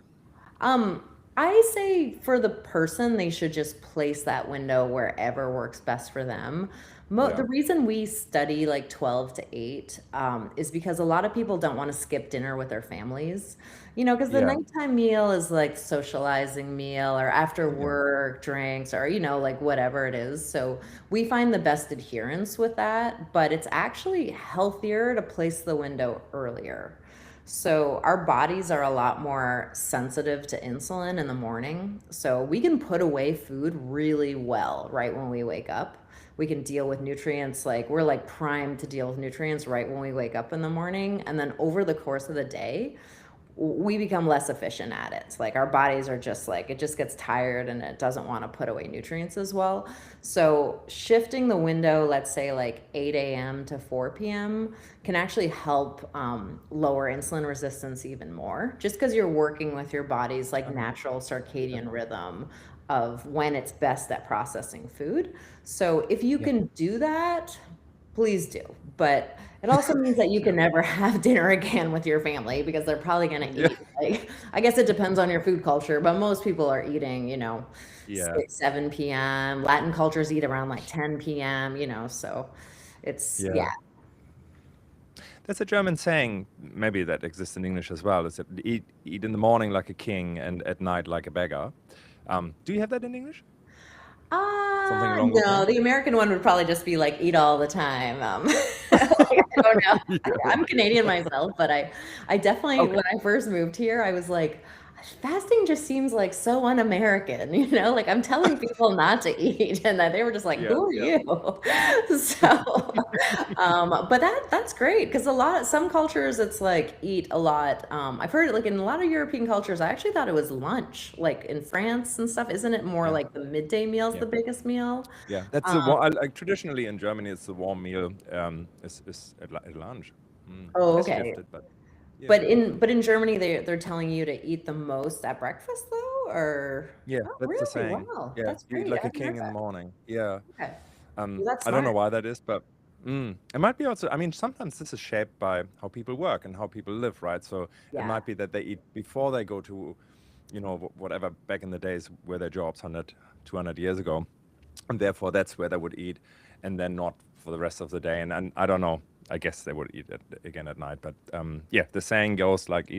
Um, I say for the person, they should just place that window wherever works best for them. yeah, The reason we study like 12 to 8 is because a lot of people don't want to skip dinner with their families. Because the yeah, nighttime meal is like socializing meal or after yeah. work drinks or, like whatever it is. So we find the best adherence with that, but it's actually healthier to place the window earlier. So our bodies are a lot more sensitive to insulin in the morning. So we can put away food really well right when we wake up, we can deal with nutrients. Like we're like primed to deal with nutrients right when we wake up in the morning. And then over the course of the day, we become less efficient at it. Like our bodies are just like, it just gets tired and it doesn't want to put away nutrients as well. So shifting the window, let's say like 8 a.m. to 4 p.m. can actually help lower insulin resistance even more, just because you're working with your body's like natural circadian rhythm of when it's best at processing food. So if you Yeah. can do that, please do. But it also means that you can never have dinner again with your family because they're probably going to Yeah. eat. Like, I guess it depends on your food culture, but most people are eating, you know, Yeah. 6, 7 p.m. Latin cultures eat around like 10 p.m., you know, so it's, Yeah. yeah. There's a German saying, maybe that exists in English as well, is that eat in the morning like a king and at night like a beggar. Do you have that in English? Something along those No, lines? the American one would probably just be like eat all the time. Like, I don't know. Yeah. I'm Canadian myself, but I definitely, Okay. when I first moved here, I was like, fasting just seems like so un-American, you know? Like I'm telling people not to eat, and that they were just like, Yeah. "Who are Yeah. you?" So, but that's great because some cultures it's like eat a lot. I've heard it like in a lot of European cultures. I actually thought it was lunch, like in France and stuff. Isn't it more Yeah. like the midday meal's Yeah. the biggest meal? Yeah. That's the Um, like traditionally in Germany, it's the warm meal is at lunch. oh, Has okay. shifted, but yeah. But in Germany, they're telling you to eat the most at breakfast though, or Yeah, oh, that's the really? saying. Wow, Yeah, that's you eat great. I like a haven't heard king in the that. morning. Yeah. Okay, well, that's I don't know smart. why that is, but it might be also, I mean, sometimes this is shaped by how people work and how people live, right? So it Yeah. might be that they eat before they go to, whatever back in the days where their jobs 100, 200 years ago. And therefore that's where they would eat and then not for the rest of the day. And I don't know, I guess they would eat it again at night. But yeah, the saying goes like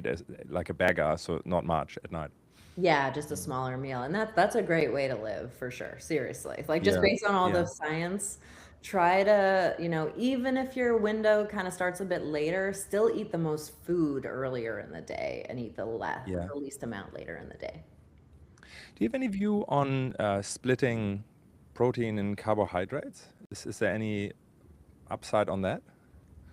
like a beggar, so not much at night. Yeah, just a smaller meal. And that's a great way to live for sure. Seriously. Like just Yeah, based on all the yeah, science, try to, even if your window kind of starts a bit later, still eat the most food earlier in the day and eat yeah. the least amount later in the day. Do you have any view on splitting protein and carbohydrates? Is there any upside on that?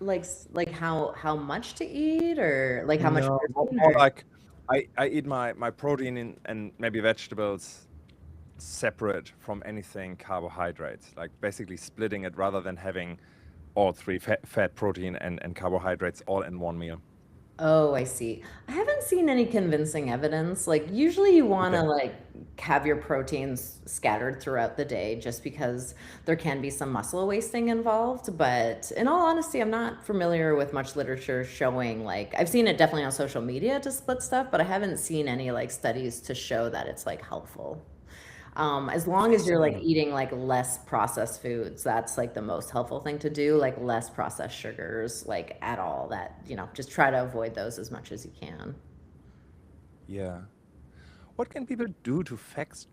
Like how much to eat or like how much No, protein more or like I eat my protein and maybe vegetables separate from anything carbohydrates, like basically splitting it rather than having all three fat, protein, and carbohydrates all in one meal. Oh, I see. I haven't seen any convincing evidence. Like usually you want to Okay. like have your proteins scattered throughout the day just because there can be some muscle wasting involved, but in all honesty, I'm not familiar with much literature showing like I've seen it definitely on social media to split stuff, but I haven't seen any like studies to show that it's like helpful. As long as you're like Fascinating. eating like less processed foods, that's like the most helpful thing to do, like less processed sugars, like at all. That, just try to avoid those as much as you can. Yeah. What can people do to fact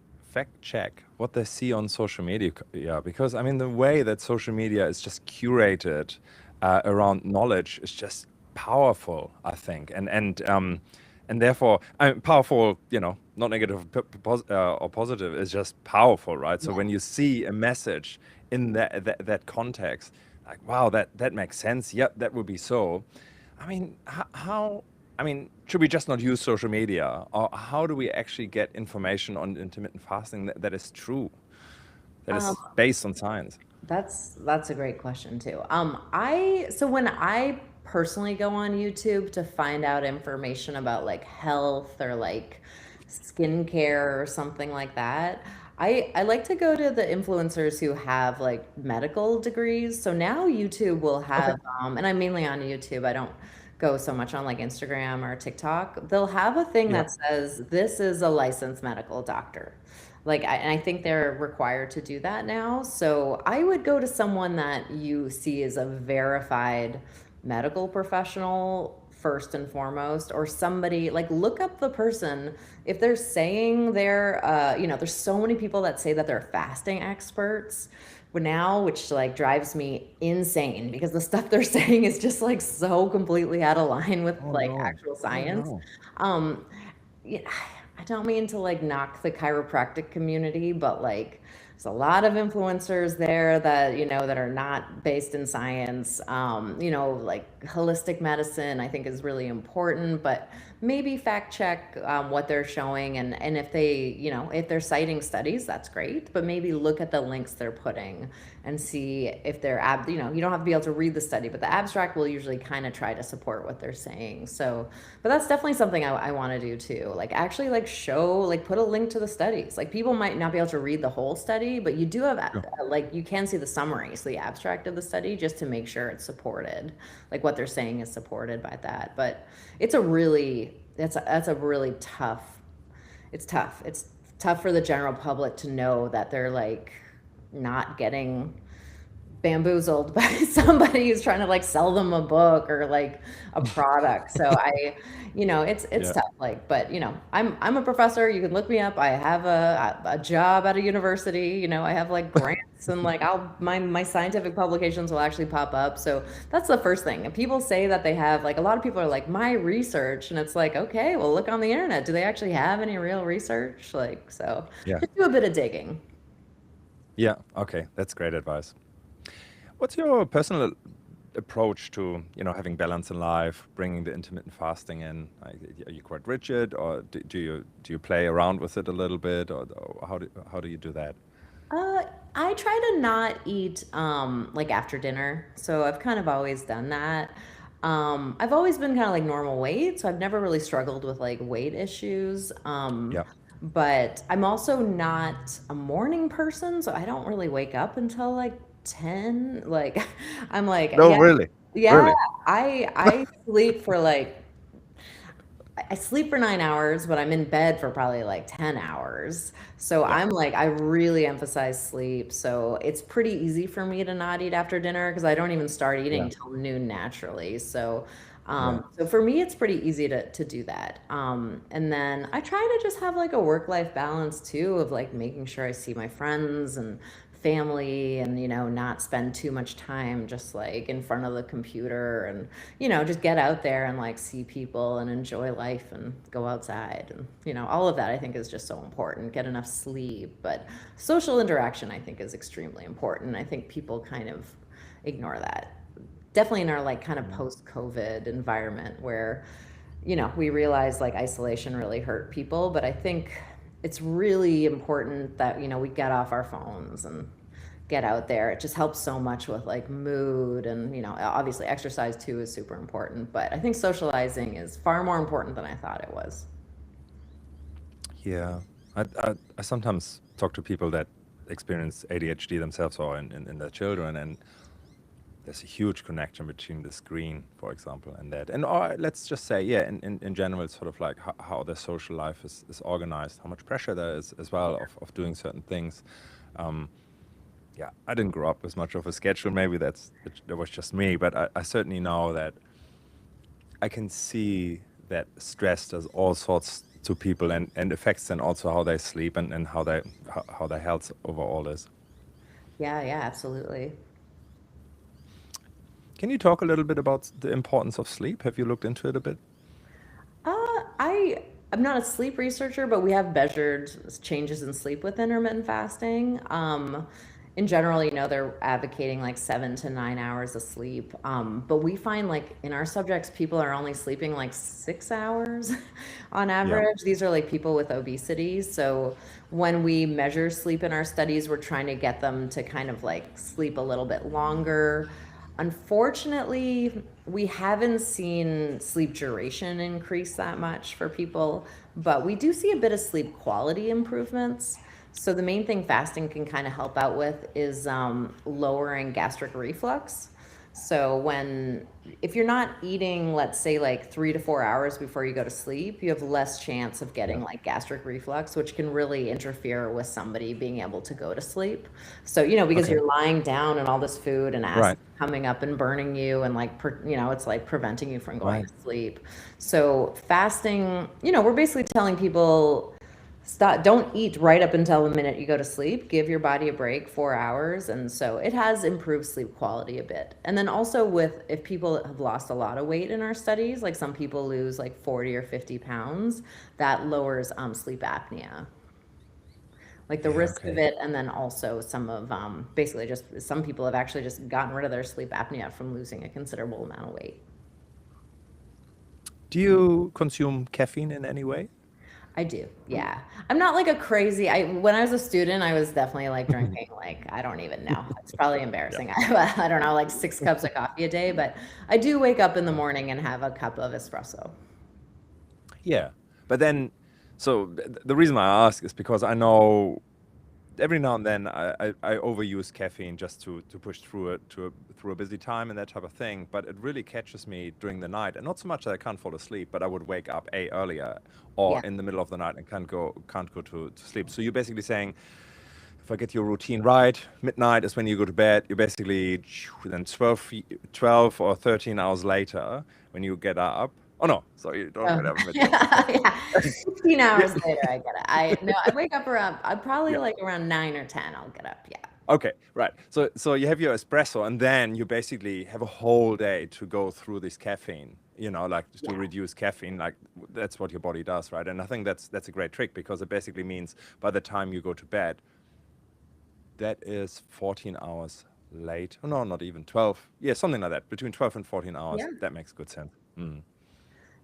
check what they see on social media? Yeah, because I mean the way that social media is just curated around knowledge is just powerful, I think, and therefore powerful. Not negative or positive. Is just powerful, right? So Yeah. when you see a message in that context, like wow, that makes sense. Yep, that would be so. I mean, how? I mean, should we just not use social media, or how do we actually get information on intermittent fasting that is true, that Um, is based on science? that's a great question too. So when I personally go on YouTube to find out information about like health or like skincare or something like that, I like to go to the influencers who have like medical degrees. So now YouTube will Okay. have, and I'm mainly on YouTube. I don't go so much on like Instagram or TikTok. They'll have a thing Yeah. that says this is a licensed medical doctor. Like, and I think they're required to do that now. So I would go to someone that you see as a verified medical professional first and foremost, or somebody like look up the person. If they're saying there's so many people that say that they're fasting experts now, which like drives me insane because the stuff they're saying is just like so completely out of line with Oh like no. actual Oh science. no. Um, yeah, I don't mean to like knock the chiropractic community, but like there's a lot of influencers there that, that are not based in science. Like holistic medicine, I think is really important, but maybe fact check what they're showing. And if they, if they're citing studies, that's great, but maybe look at the links they're putting and see if they're, you don't have to be able to read the study, but the abstract will usually kind of try to support what they're saying. So, but that's definitely something I want to do too. Like actually like show, like put a link to the studies. Like people might not be able to read the whole study, but you do have like, you can see the summary, so the abstract of the study, just to make sure it's supported. Like what they're saying is supported by that. But it's a really, that's a really tough, it's tough. It's tough for the general public to know that they're like not getting bamboozled by somebody who's trying to like sell them a book or like a product. So it's Yeah. tough. Like, but I'm a professor. You can look me up. I have a job at a university. I have like grants and like my scientific publications will actually pop up. So that's the first thing. And people say that they have like, a lot of people are like, my research, and it's like, okay, well look on the internet. Do they actually have any real research? Like, so Yeah. just do a bit of digging. Yeah. Okay. That's great advice. What's your personal approach to, having balance in life, bringing the intermittent fasting in? Are you quite rigid, or do you play around with it a little bit, or how do you do that? I try to not eat like after dinner. So I've kind of always done that. I've always been kind of like normal weight, so I've never really struggled with like weight issues. Yeah. But I'm also not a morning person, so I don't really wake up until like 10. Like I'm like, No, yeah, really, yeah, really. I sleep for like I sleep for 9 hours, but I'm in bed for probably like 10 hours. So Yeah. I'm like, I really emphasize sleep. So it's pretty easy for me to not eat after dinner because I don't even start eating Yeah. until noon naturally. So, Yeah. so for me, it's pretty easy to do that. And then I try to just have like a work-life balance too, of like making sure I see my friends and family and not spend too much time just like in front of the computer, and just get out there and like see people and enjoy life and go outside, and all of that I think is just so important. Get enough sleep, but social interaction I think is extremely important. I think people kind of ignore that, definitely in our like kind of Yeah. post-COVID environment where we realize like isolation really hurt people, but I think it's really important that we get off our phones and get out there. It just helps so much with like mood, and obviously exercise too is super important, but I think socializing is far more important than I thought it was. Yeah. I sometimes talk to people that experience ADHD themselves, or in their children, and there's a huge connection between the screen, for example, and that. And let's just say, yeah, in general, it's sort of like how their social life is organized, how much pressure there is as well of doing certain things. Um, yeah, I didn't grow up with much of a schedule. Maybe that was just me, but I certainly know that I can see that stress does all sorts to people, and affects then also how they sleep, and how their health overall is. Yeah, yeah, absolutely. Can you talk a little bit about the importance of sleep? Have you looked into it a bit? I'm not a sleep researcher, but we have measured changes in sleep with intermittent fasting. In general, they're advocating like 7 to 9 hours of sleep. But we find like in our subjects, people are only sleeping like 6 hours on Yeah. average. These are like people with obesity. So when we measure sleep in our studies, we're trying to get them to kind of like sleep a little bit longer. Unfortunately, we haven't seen sleep duration increase that much for people, but we do see a bit of sleep quality improvements. So the main thing fasting can kind of help out with is lowering gastric reflux. So if you're not eating, let's say like 3 to 4 hours before you go to sleep, you have less chance of Yeah. getting like gastric reflux, which can really interfere with somebody being able to go to sleep. So, because Okay. you're lying down and all this food and acid Right. coming up and burning you, and like, it's like preventing you from going Right. to sleep. So fasting, we're basically telling people, don't eat right up until the minute you go to sleep. Give your body a break, 4 hours. And so it has improved sleep quality a bit. And then also if people have lost a lot of weight in our studies, like some people lose like 40 or 50 pounds, that lowers sleep apnea, like the Yeah, risk of okay. it, and then also some of basically just some people have actually just gotten rid of their sleep apnea from losing a considerable amount of weight. Do you consume caffeine in any way? I do, yeah. I'm not like a crazy. I When I was a student, I was definitely like drinking like I don't even know. It's probably Yeah. embarrassing. I don't know, like 6 cups of coffee a day, but I do wake up in the morning and have a cup of espresso. Yeah. But then, so the reason I ask is because I know every now and then I overuse caffeine just to push through it through a busy time and that type of thing. But it really catches me during the night, and not so much that I can't fall asleep, but I would wake up earlier or Yeah. in the middle of the night and can't go to sleep. So you're basically saying, if I get your routine right, midnight is when you go to bed. You basically then 12 or 13 hours later when you get up. Oh no, sorry, you don't Oh, get up at midnight. yeah, Okay. yeah. 15 Yeah. hours later, I get it. I No, I wake up around, I probably Yeah. like around 9 or 10, I'll get up. Yeah. Okay, right. So you have your espresso, and then you basically have a whole day to go through this caffeine, like to Yeah. reduce caffeine. Like that's what your body does, right? And I think that's a great trick because it basically means by the time you go to bed, that is 14 hours late. Oh, no, not even 12. Yeah, something like that. Between 12 and 14 hours. Yeah. That makes good sense. Mm.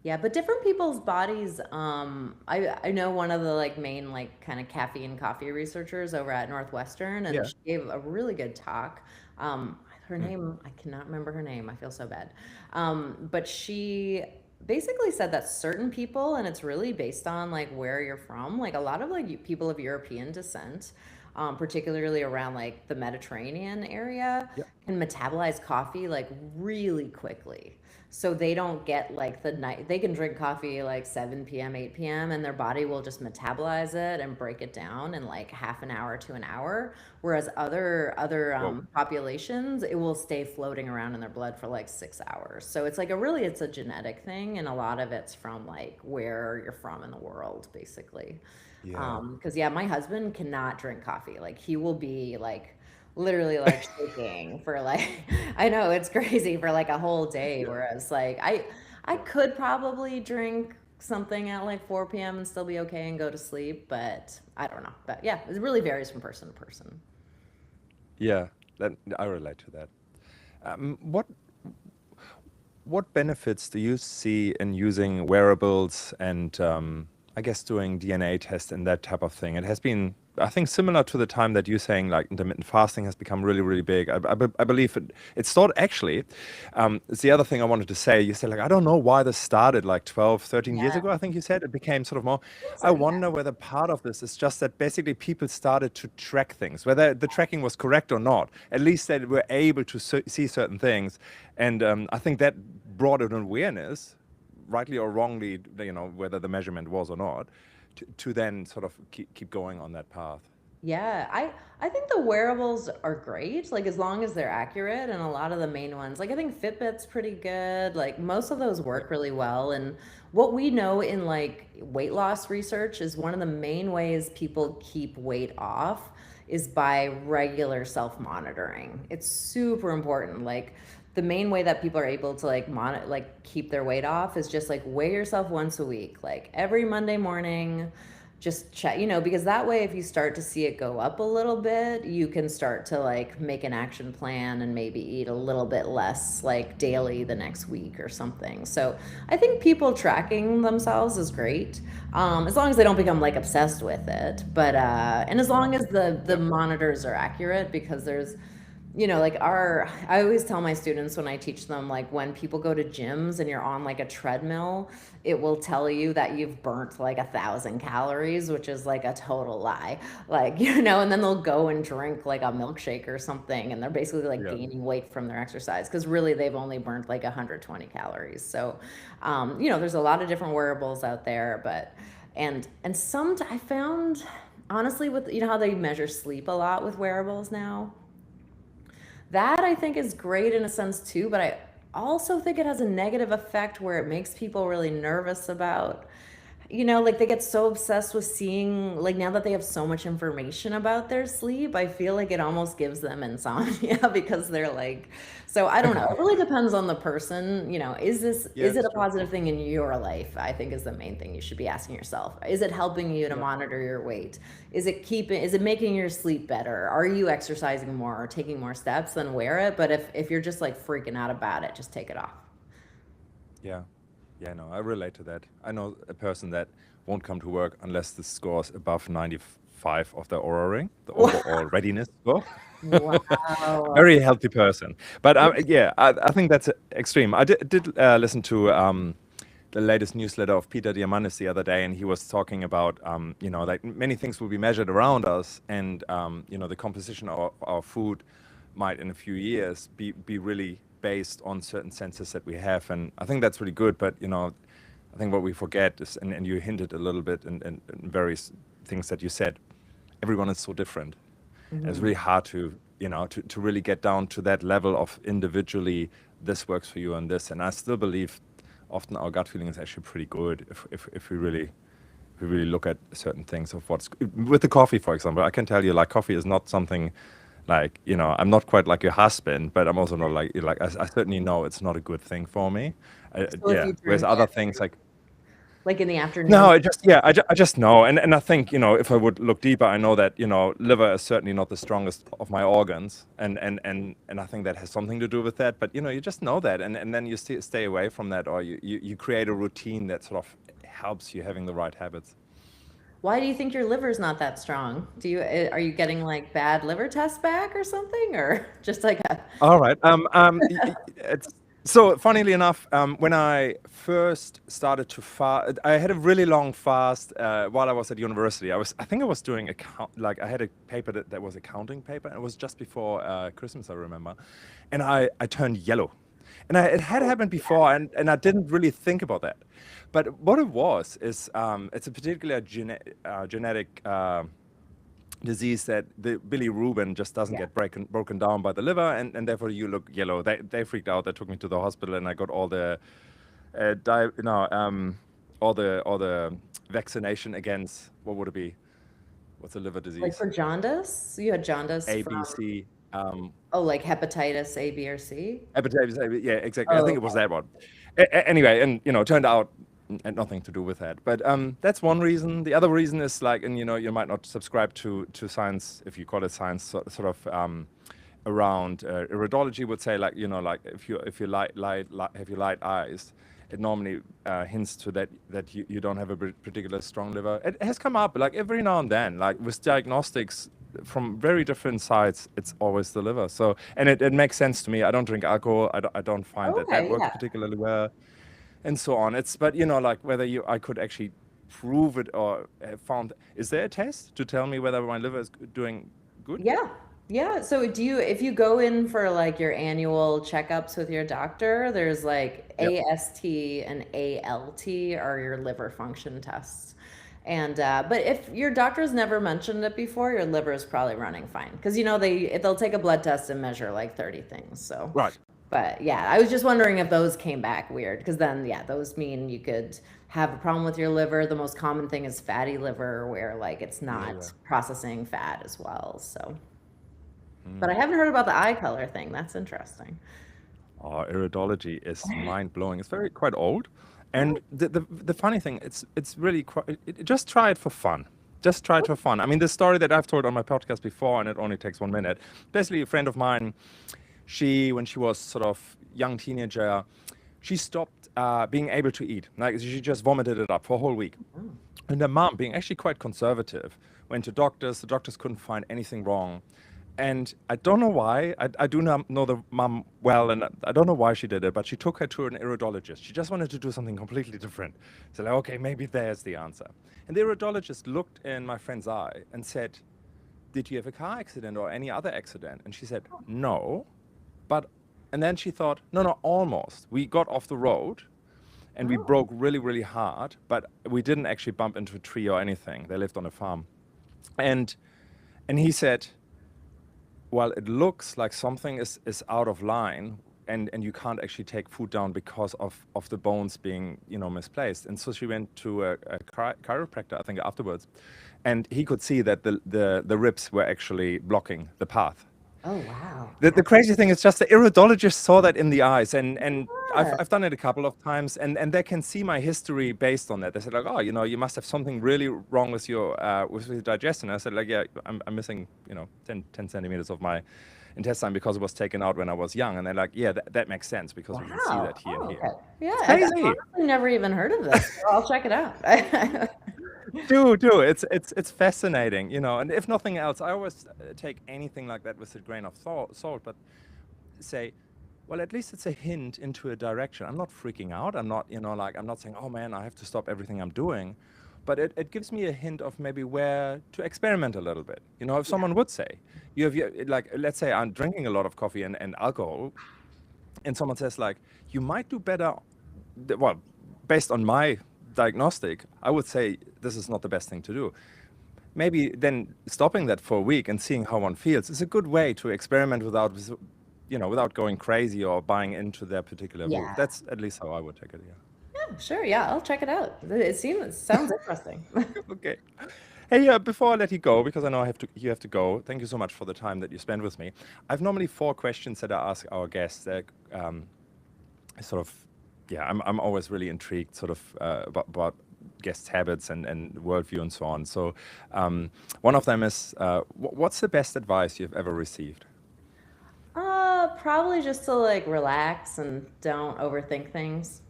Yeah, but different people's bodies, I know one of the like main like kind of caffeine coffee researchers over at Northwestern, and Yeah. she gave a really good talk. Her Mm. name, I cannot remember her name. I feel so bad. But she basically said that certain people, and it's really based on like where you're from, like a lot of like people of European descent, particularly around like the Mediterranean area, Yeah. can metabolize coffee like really quickly. So they don't get like the night, they can drink coffee like 7 p.m., 8 p.m., and their body will just metabolize it and break it down in like half an hour to an hour. Whereas other Whoa. populations, it will stay floating around in their blood for like 6 hours. So it's like it's a genetic thing, and a lot of it's from like where you're from in the world, basically. Yeah. Because yeah, my husband cannot drink coffee. Like he will be like literally like shaking for like I know it's crazy for like a whole day. Yeah. Whereas like I could probably drink something at like 4 p.m. and still be okay and go to sleep, but I don't know. But yeah, it really varies from person to person. Yeah. That, I relate to that. What benefits do you see in using wearables and I guess doing DNA tests and that type of thing? It has been, I think, similar to the time that you're saying like intermittent fasting has become really, really big. I believe it started actually. It's the other thing I wanted to say. You said like, I don't know why this started like 12, 13 years Yeah. ago, I think you said. It became sort of more. I So wonder whether part of this is just that basically people started to track things, whether the tracking was correct or not. At least they were able to see certain things. And I think that brought an awareness, rightly or wrongly, whether the measurement was or not, to then sort of keep going on that path. yeah, I think the wearables are great, like as long as they're accurate, and a lot of the main ones, like I think Fitbit's pretty good. Like most of those Yeah. work really well. And what we know in like weight loss research is one of the main ways people keep weight off is by regular self-monitoring. It's super important. Like the main way that people are able to like keep their weight off is just like weigh yourself once a week, like every Monday morning. Just check, because that way if you start to see it go up a little bit, you can start to like make an action plan and maybe eat a little bit less like daily the next week or something. So I think people tracking themselves is great, as long as they don't become like obsessed with it. But and as long as the Yeah. monitors are accurate, because there's like I always tell my students when I teach them, like when people go to gyms and you're on like a treadmill, it will tell you that you've burnt like 1,000 calories, which is like a total lie. Like, and then they'll go and drink like a milkshake or something, and they're basically like Yeah. gaining weight from their exercise because really they've only burnt like 120 calories. So, there's a lot of different wearables out there, but and some I found honestly with how they measure sleep a lot with wearables now, that I think is great in a sense too, but I also think it has a negative effect where it makes people really nervous about, like they get so obsessed with seeing, like now that they have so much information about their sleep, I feel like it almost gives them insomnia because they're like, so I don't know. It really depends on the person. Yeah, Is it that's a true. positive thing in your life? I think is the main thing you should be asking yourself. Is it helping you to Yeah. monitor your weight? Is it making your sleep better? Are you exercising more or taking more steps? Then wear it. But if you're just like freaking out about it, just take it off. Yeah. Yeah, no, I relate to that. I know a person that won't come to work unless the score is above 95 of the Aura Ring, the overall readiness score. A Wow. very healthy person. But yeah, I think that's extreme. I did listen to the latest newsletter of Peter Diamandis the other day, and he was talking about, like many things will be measured around us, and, the composition of our food might in a few years be really based on certain senses that we have. And I think that's really good. But, I think what we forget is, and you hinted a little bit in various things that you said, everyone is so different. And it's really hard to, to really get down to that level of individually, this works for you and this. And I still believe often our gut feeling is actually pretty good if we really look at certain things of what's with the coffee, for example. I can tell you, like, coffee is not something like, I'm not quite like your husband, but I'm also not like I certainly know it's not a good thing for me. So if Yeah. you Whereas drink other it, things like in the no, afternoon, I just know, and I think, if I would look deeper, I know that, liver is certainly not the strongest of my organs, and I think that has something to do with that. But you just know that, and then you stay away from that, or you create a routine that sort of helps you having the right habits. why do you think your liver's not that strong? Are you getting like bad liver tests back or something, or just like a All right. It's so funnily enough, when I first started to fast, I had a really long fast while I was at university. I think I was doing like I had a paper that was accounting paper, and it was just before Christmas, I remember, and I turned yellow, and it had happened before, and I didn't really think about that, but what it was is it's a particular genetic. Disease that the bilirubin just doesn't yeah? get broken down by the liver, and therefore you look yellow. They freaked out. They took me to the hospital, and I got all the all the vaccination against, what would it be? What's a liver Like disease? for jaundice, you had jaundice A, from, B, C. like hepatitis A, B, or C. Hepatitis A. Yeah, exactly. I Oh, think it was that one. Anyway, and turned out had nothing to do with that. But that's one reason. The other reason is like, and you might not subscribe to science, if you call it science, sort of around iridology would say, like, like if you have your light eyes, it normally hints to that you don't have a particular strong liver. It has come up like every now and then, like with diagnostics from very different sides. It's always the liver. So, and it makes sense to me. I don't drink alcohol. I don't find that okay, works yeah. particularly well, and so on. But like whether I could actually prove it or have found. Is there a test to tell me whether my liver is doing good? Yeah. Yeah. So if you go in for like your annual checkups with your doctor, there's like Yep. AST and ALT are your liver function tests. And but if your doctor's never mentioned it before, your liver is probably running fine because they'll take a blood test and measure like 30 things. So, Right. but yeah, I was just wondering if those came back weird because then yeah, those mean you could have a problem with your liver. The most common thing is fatty liver, where like it's Yeah. Yeah. not processing fat as well. So. But I haven't heard about the eye color thing. That's interesting. Oh, iridology is mind blowing. It's quite old, and Oh, the funny thing, it's really quite. Just try it for fun. Just try it for fun. I mean, the story that I've told on my podcast before, and it only takes 1 minute. Basically, a friend of mine, when she was sort of young teenager, she stopped being able to eat. Like she just vomited it up for a whole week. oh. And her mom, being actually quite conservative, went to doctors. The doctors couldn't find anything wrong. And I don't know why. I do not know the mom well, and I don't know why she did it, but she took her to an iridologist. She just wanted to do something completely different. So, like, okay, maybe there's the answer. And the iridologist looked in my friend's eye and said, "Did you have a car accident or any other accident?" And she said, "No." But, and then she thought, no, almost. We got off the road and we Oh. broke really, really hard, but we didn't actually bump into a tree or anything. They lived on a farm. And he said, well, it looks like something is out of line and you can't actually take food down because of the bones being, misplaced. And so she went to a chiropractor, I think, afterwards, and he could see that the ribs were actually blocking the path. Oh, wow. The crazy thing is just the iridologist saw that in the eyes, and Yeah. I've done it a couple of times, and they can see my history based on that. They said like, oh, you must have something really wrong with your digestion. I said like, yeah, I'm missing 10 centimeters of my intestine because it was taken out when I was young, and they're like, yeah, that makes sense because we can see Wow. that here Oh, and here. okay. Yeah, It's I've crazy. honestly never even heard of this. So I'll check it out. Do it's fascinating, and if nothing else, I always take anything like that with a grain of salt, but say, well, at least it's a hint into a direction. I'm not freaking out. I'm not, I'm not saying, oh man, I have to stop everything I'm doing, but it gives me a hint of maybe where to experiment a little bit. If someone would say, like, let's say I'm drinking a lot of coffee and alcohol, and someone says like, you might do better, well, based on my diagnostic, I would say this is not the best thing to do. Maybe then stopping that for a week and seeing how one feels is a good way to experiment without going crazy or buying into their particular view. Yeah. That's at least how I would take it. Yeah. Yeah, sure. Yeah, I'll check it out. It sounds interesting. Okay. Hey, before I let you go, because I know you have to go. Thank you so much for the time that you spent with me. I've normally 4 questions that I ask our guests. That sort of, yeah, I'm always really intrigued, sort of about guests' habits and worldview and so on. So, one of them is, what's the best advice you've ever received? Probably just to like relax and don't overthink things.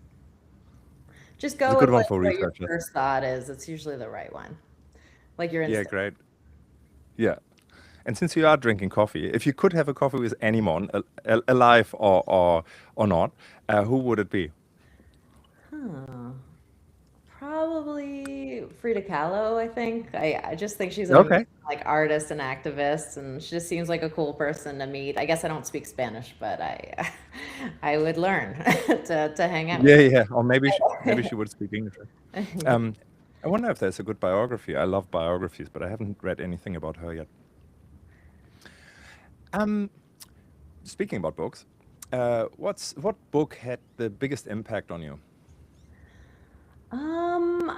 Just It's a go good with one like for what your researchers. first thought is. It's usually the right one. Like your Yeah, instinct. great. Yeah. And since you are drinking coffee, if you could have a coffee with anyone, alive or not, who would it be? Huh. Probably Frida Kahlo, I think. I just think she's an amazing Okay. like artist and activist, and she just seems like a cool person to meet. I guess I don't speak Spanish, but I I would learn to hang out with Yeah, yeah. Or maybe she would speak English. her. Um, I wonder if there's a good biography. I love biographies, but I haven't read anything about her yet. Um, Speaking about books, what book had the biggest impact on you? Um,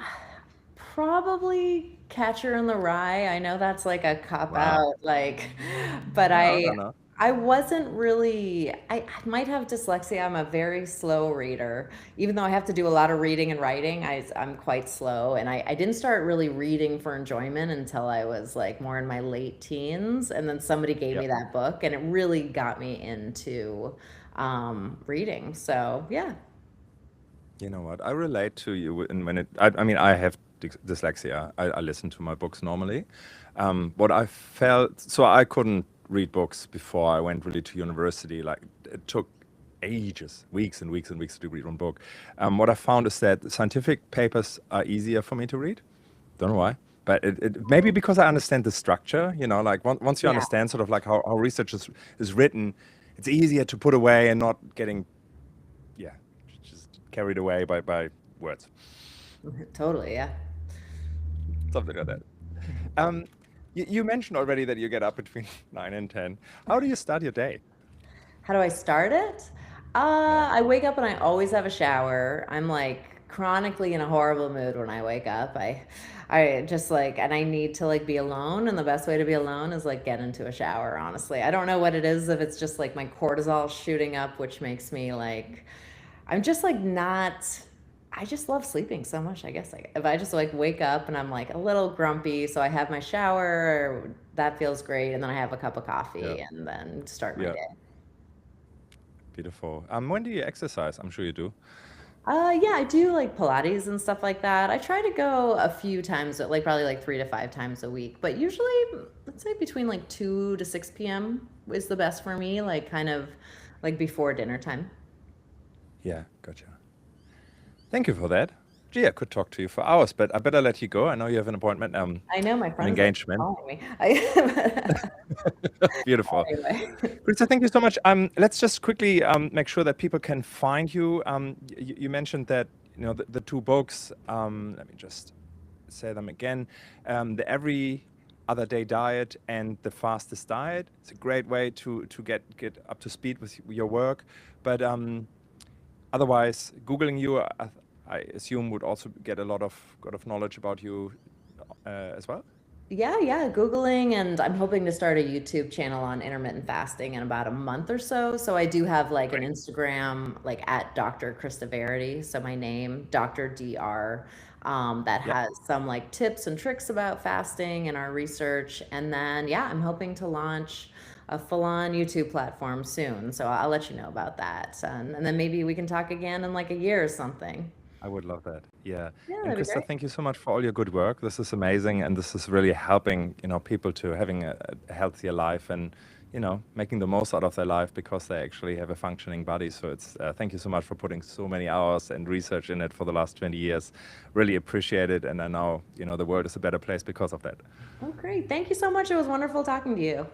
Probably Catcher in the Rye. I know that's like a cop Wow. out, like, but No, no, no. I wasn't really. I might have dyslexia. I'm a very slow reader, even though I have to do a lot of reading and writing. I'm quite slow, and I didn't start really reading for enjoyment until I was like more in my late teens, and then somebody gave me Yep. that book, and it really got me into reading. So yeah. You know what? I relate to you when it. I mean, I have dyslexia. I listen to my books normally. What I felt, so I couldn't read books before I went really to university. Like it took ages, weeks and weeks and weeks to read one book. What I found is that scientific papers are easier for me to read. Don't know why, but it maybe because I understand the structure. Like once you Yeah. understand sort of like how research is written, it's easier to put away and not getting, yeah, just carried away by words, Totally, yeah. something like that. Um, you mentioned already that you get up between 9 and 10. How do you start your day? How do I start it? Yeah. I wake up and I always have a shower. I'm like chronically in a horrible mood when I wake up. I just like, and I need to like be alone. And the best way to be alone is like get into a shower, honestly. I don't know what it is, if it's just like my cortisol shooting up, which makes me like, I'm just like not, I just love sleeping so much. I guess like if I just like wake up and I'm like a little grumpy, so I have my shower, that feels great. And then I have a cup of Yeah. coffee and then start my Yeah. day. Beautiful. When do you exercise? I'm sure you do. Yeah, I do like Pilates and stuff like that. I try to go a few times, like probably like 3 to 5 times a week, but usually, let's say between like 2 to 6 p.m. is the best for me, like kind of like before dinner time. Yeah, gotcha. Thank you for that. Gee, I could talk to you for hours, but I better let you go. I know you have an appointment, I know my an friends are engagement. calling me. I, Beautiful. anyway. Krista, thank you so much. Let's just quickly make sure that people can find you. You mentioned that the 2 books. Let me just say them again. The other day diet and the fastest diet. It's a great way to get up to speed with your work. But otherwise, Googling you, I assume, would also get a lot of knowledge about you as well. Yeah, Googling, and I'm hoping to start a YouTube channel on intermittent fasting in about a month or so. So I do have like an Great. Instagram, like at Dr. Krista Varady. So my name, Dr. DR, that Yeah, has some like tips and tricks about fasting and our research. And then, yeah, I'm hoping to launch a full-on YouTube platform soon. So I'll let you know about that. And then maybe we can talk again in like a year or something. I would love that. Yeah. Yeah, And that'd be Krista, great. thank you so much for all your good work. This is amazing, and this is really helping, people to having a healthier life and, making the most out of their life because they actually have a functioning body. So it's thank you so much for putting so many hours and research in it for the last 20 years. Really appreciate it, and I know, the world is a better place because of that. Oh, great. Thank you so much. It was wonderful talking to you.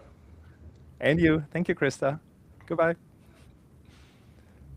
And you, thank you, Krista. Goodbye.